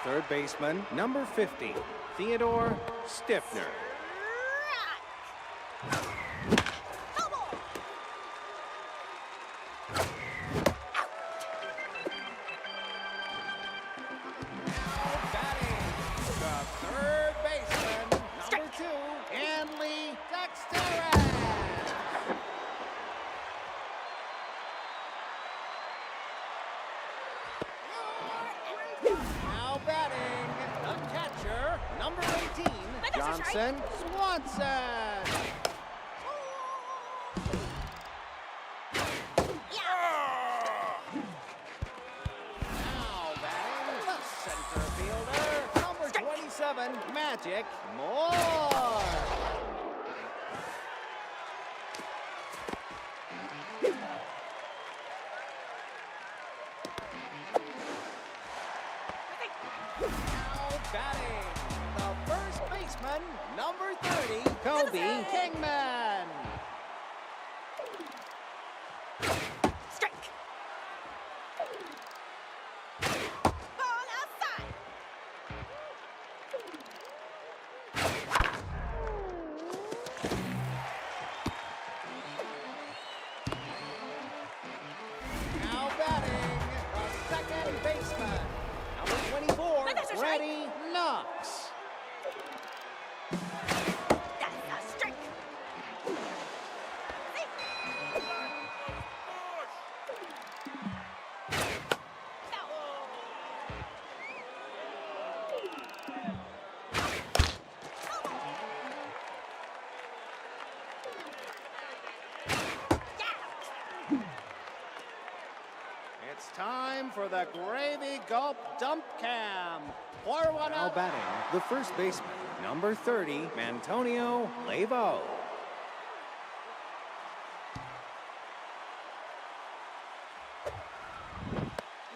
third baseman, number 50, Theodore Stiffner. Swanson. Now batting the center fielder, number 27, Magic Moore. Now batting the first baseman, number 30, Kobe Kingman. Strike. Ball outside. Now batting the second baseman, number 24, Freddie Knox. It's time for the Gravy Gulp Dump Cam. Pour one out. Now batting the first baseman, number 30, Antonio Lavo.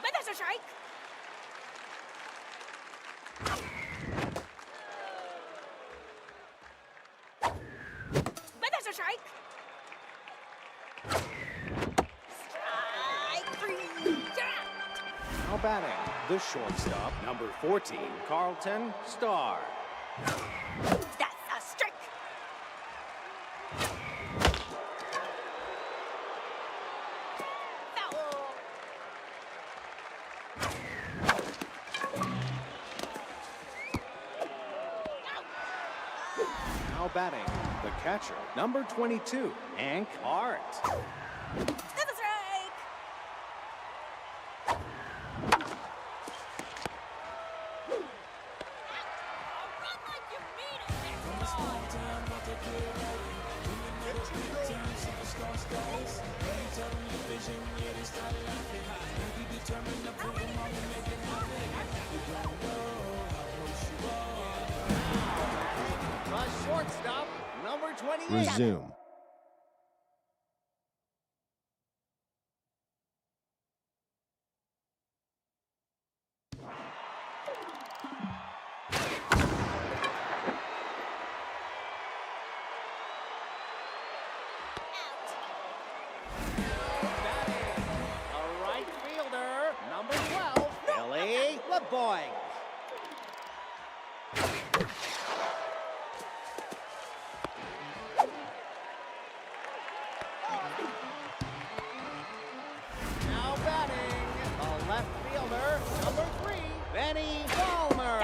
But that's a strike. But that's a strike. Strike three. Now batting the shortstop, number 14, Carlton Starr. That's a strike. Foul. Now batting the catcher, number 22, Hank Hart. That's a strike. The shortstop, number 28. Resume. A right fielder, number 12, Billy LeBoy. Now batting the left fielder, number 3, Benny Ballmer.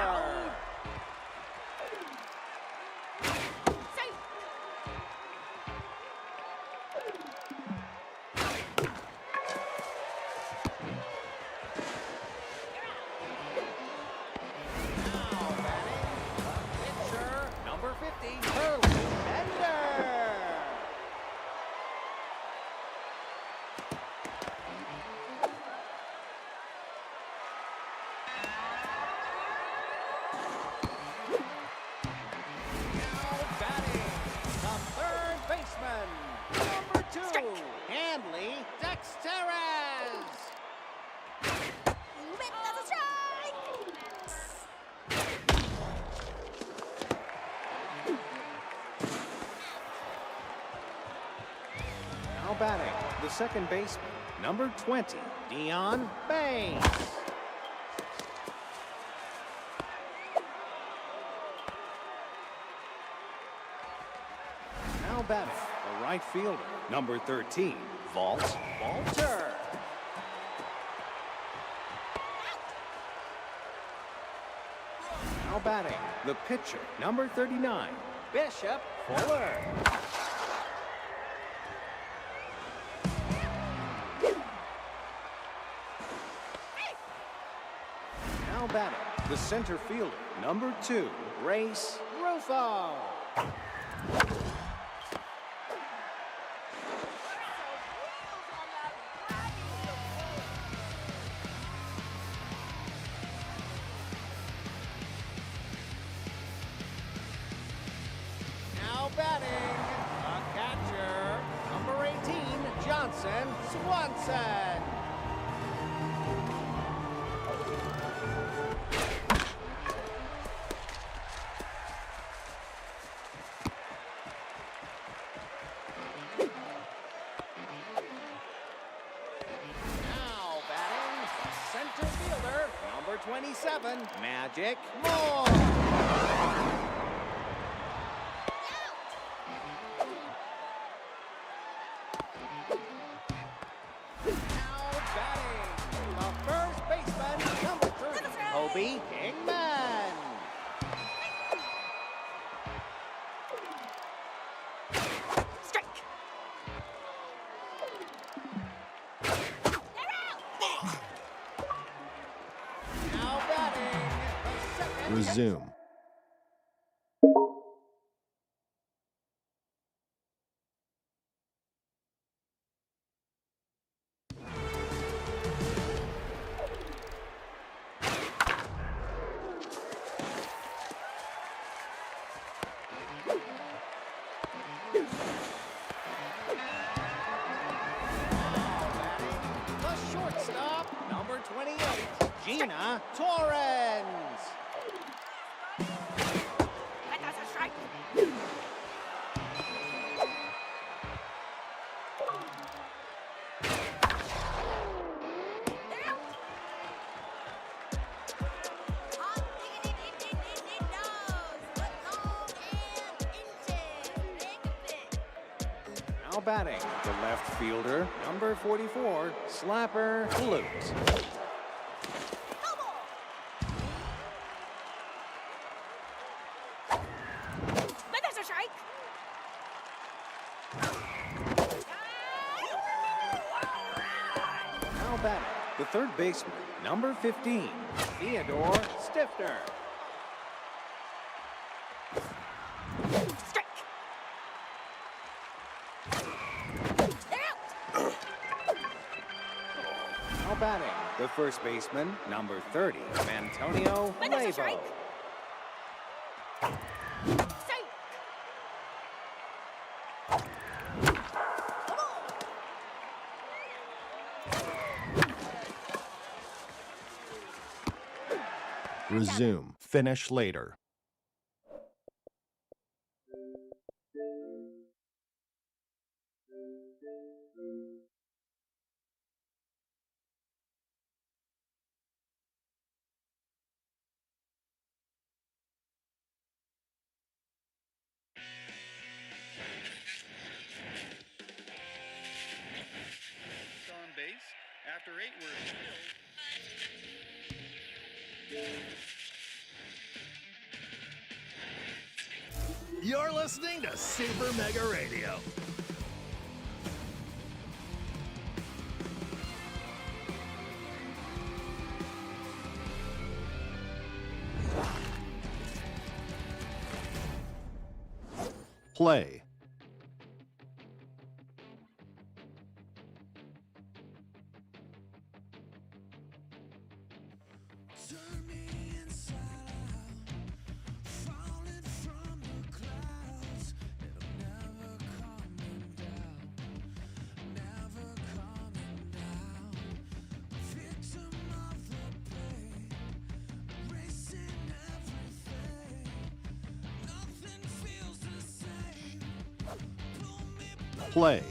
Now batting the pitcher, number 50, Hurley Bender. Now batting the third baseman, number 2, Hanley Dexteres. That's a strike. Now batting the second baseman, number 20, Dion Baines. Now batting, the right fielder, number 13, Walter. Now batting, the pitcher, number 39, Bishop Fuller. Now batting, the center fielder, number 2, Race Rufo. Now batting, a catcher, number 18, Johnson Swanson. Now batting, the center fielder, number 27, Magic Moore. Kobe Kingman. Strike. Now batting, the second. Resume. The shortstop, number 28, Gina Torrens. That's a strike. Now batting, the left fielder, number 44, Slapper Flute. But that's a strike. Now batting, the third baseman, number 15, Theodore Stifter. Strike. Now batting, the first baseman, number 30, Antonio But that's a Lavo. strike. Strike. Resume. Finish later. On base. After 8, we're still. You're listening to Super Mega Radio. Play. Play.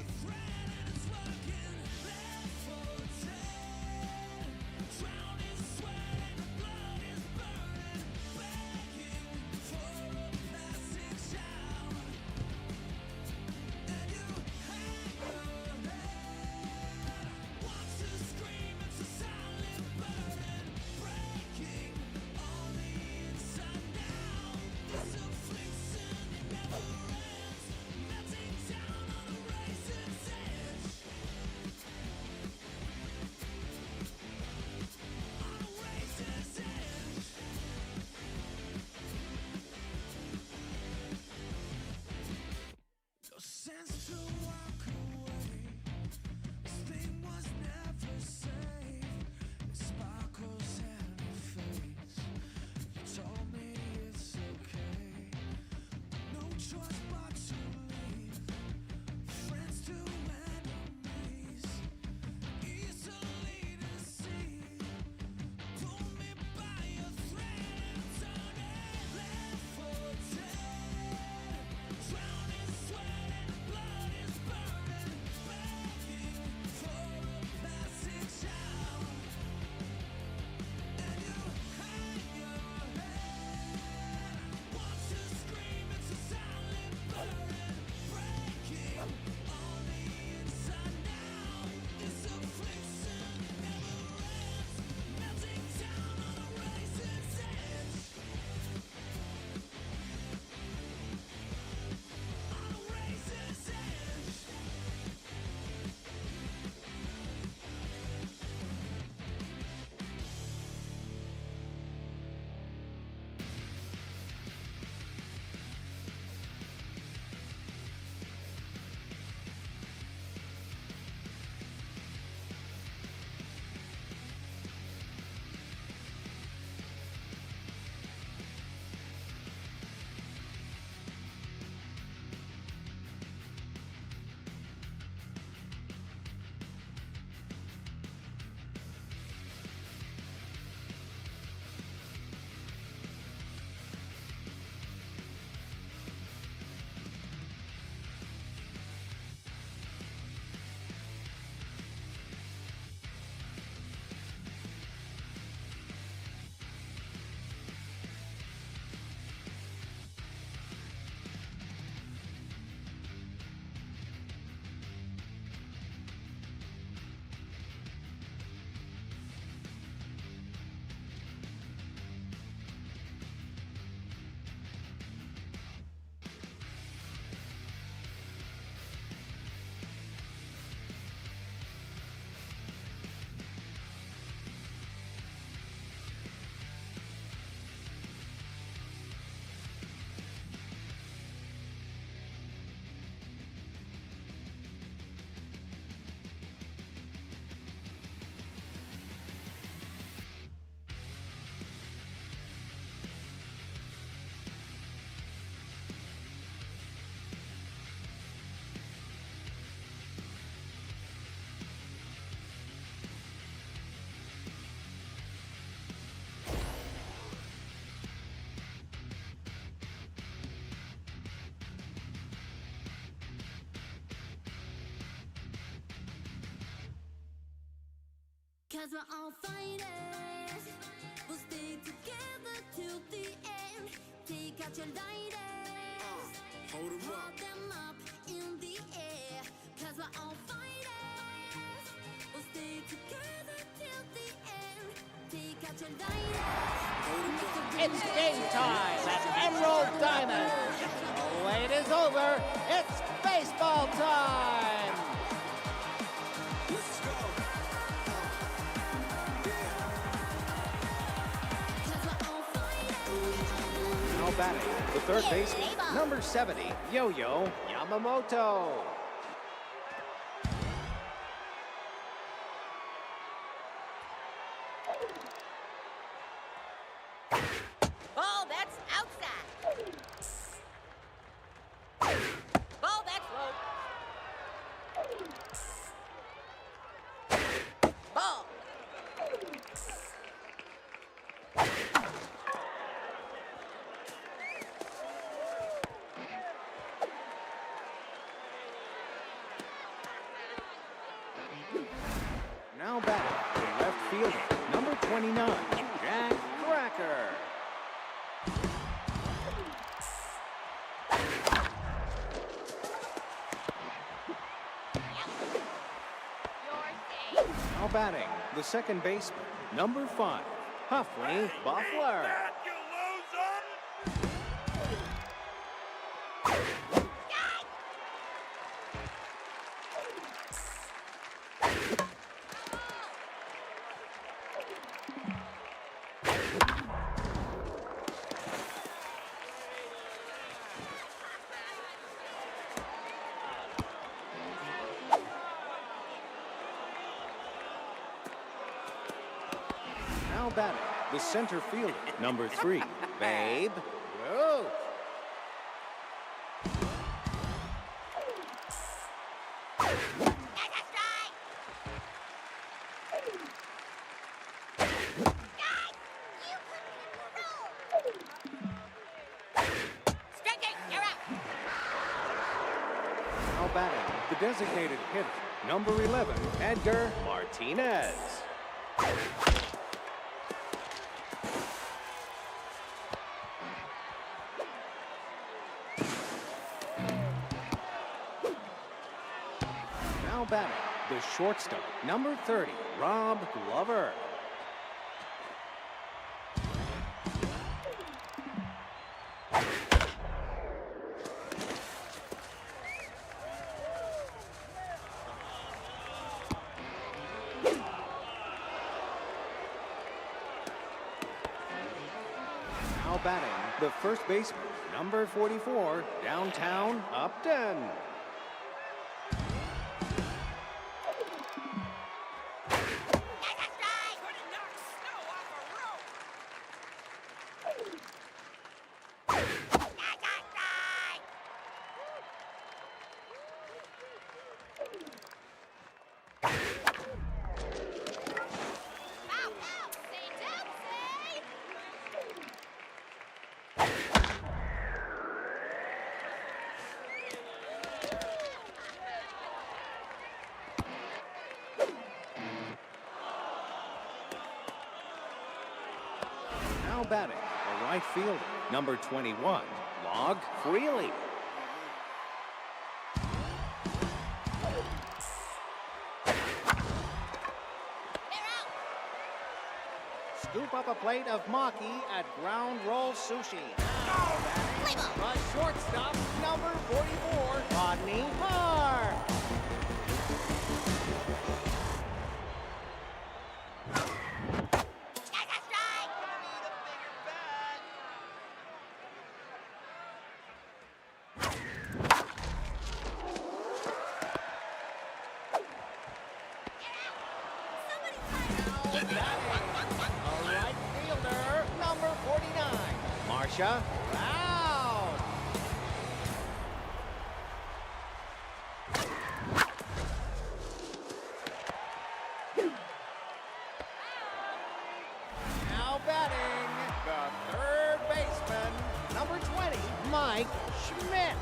'cause we're all fighters. We'll stay together till the end. Take out your lighters. Hold them up in the air. 'Cause we're all fighters. We'll stay together till the end. Take out your lighters. It's game time at Emerald Diamond. The wait is over. It's baseball time. Let's go. Now batting, the third baseman, number 70, Yo-Yo Yamamoto. Ball that's outside. Ball that's low. Ball. Now batting, the left fielder, number 29, Jack Cracker. Now batting, the second baseman, number 5, Huffley Buffler. Now batting, the center fielder, number 3, Babe Ruth. Striking, you're out. Now batting, the designated hitter, number 11, Edgar Martinez. Now batting, the shortstop, number 30, Rob Glover. Now batting, the first baseman, number 44, Downtown Upton. Now batting, the right fielder, number 21, Log Freely. Scoop up a plate of maki at Ground Roll Sushi. Now batting, the shortstop, number 44, Rodney Parr. A right fielder, number 49, Marsha Brown. Now batting, the third baseman, number 20, Mike Schmidt.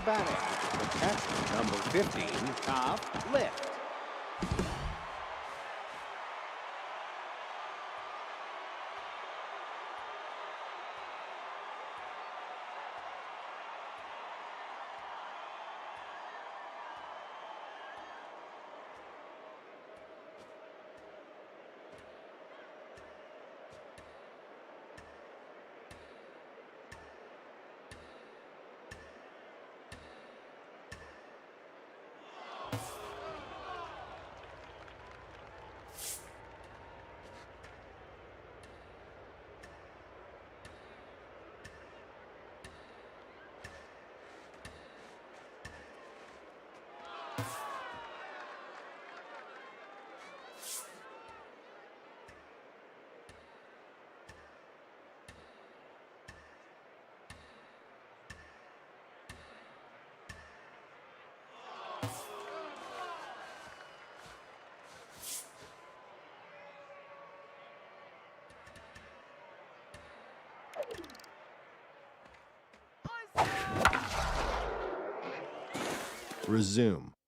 Now batting, protect number 15, Top Lift. Resume.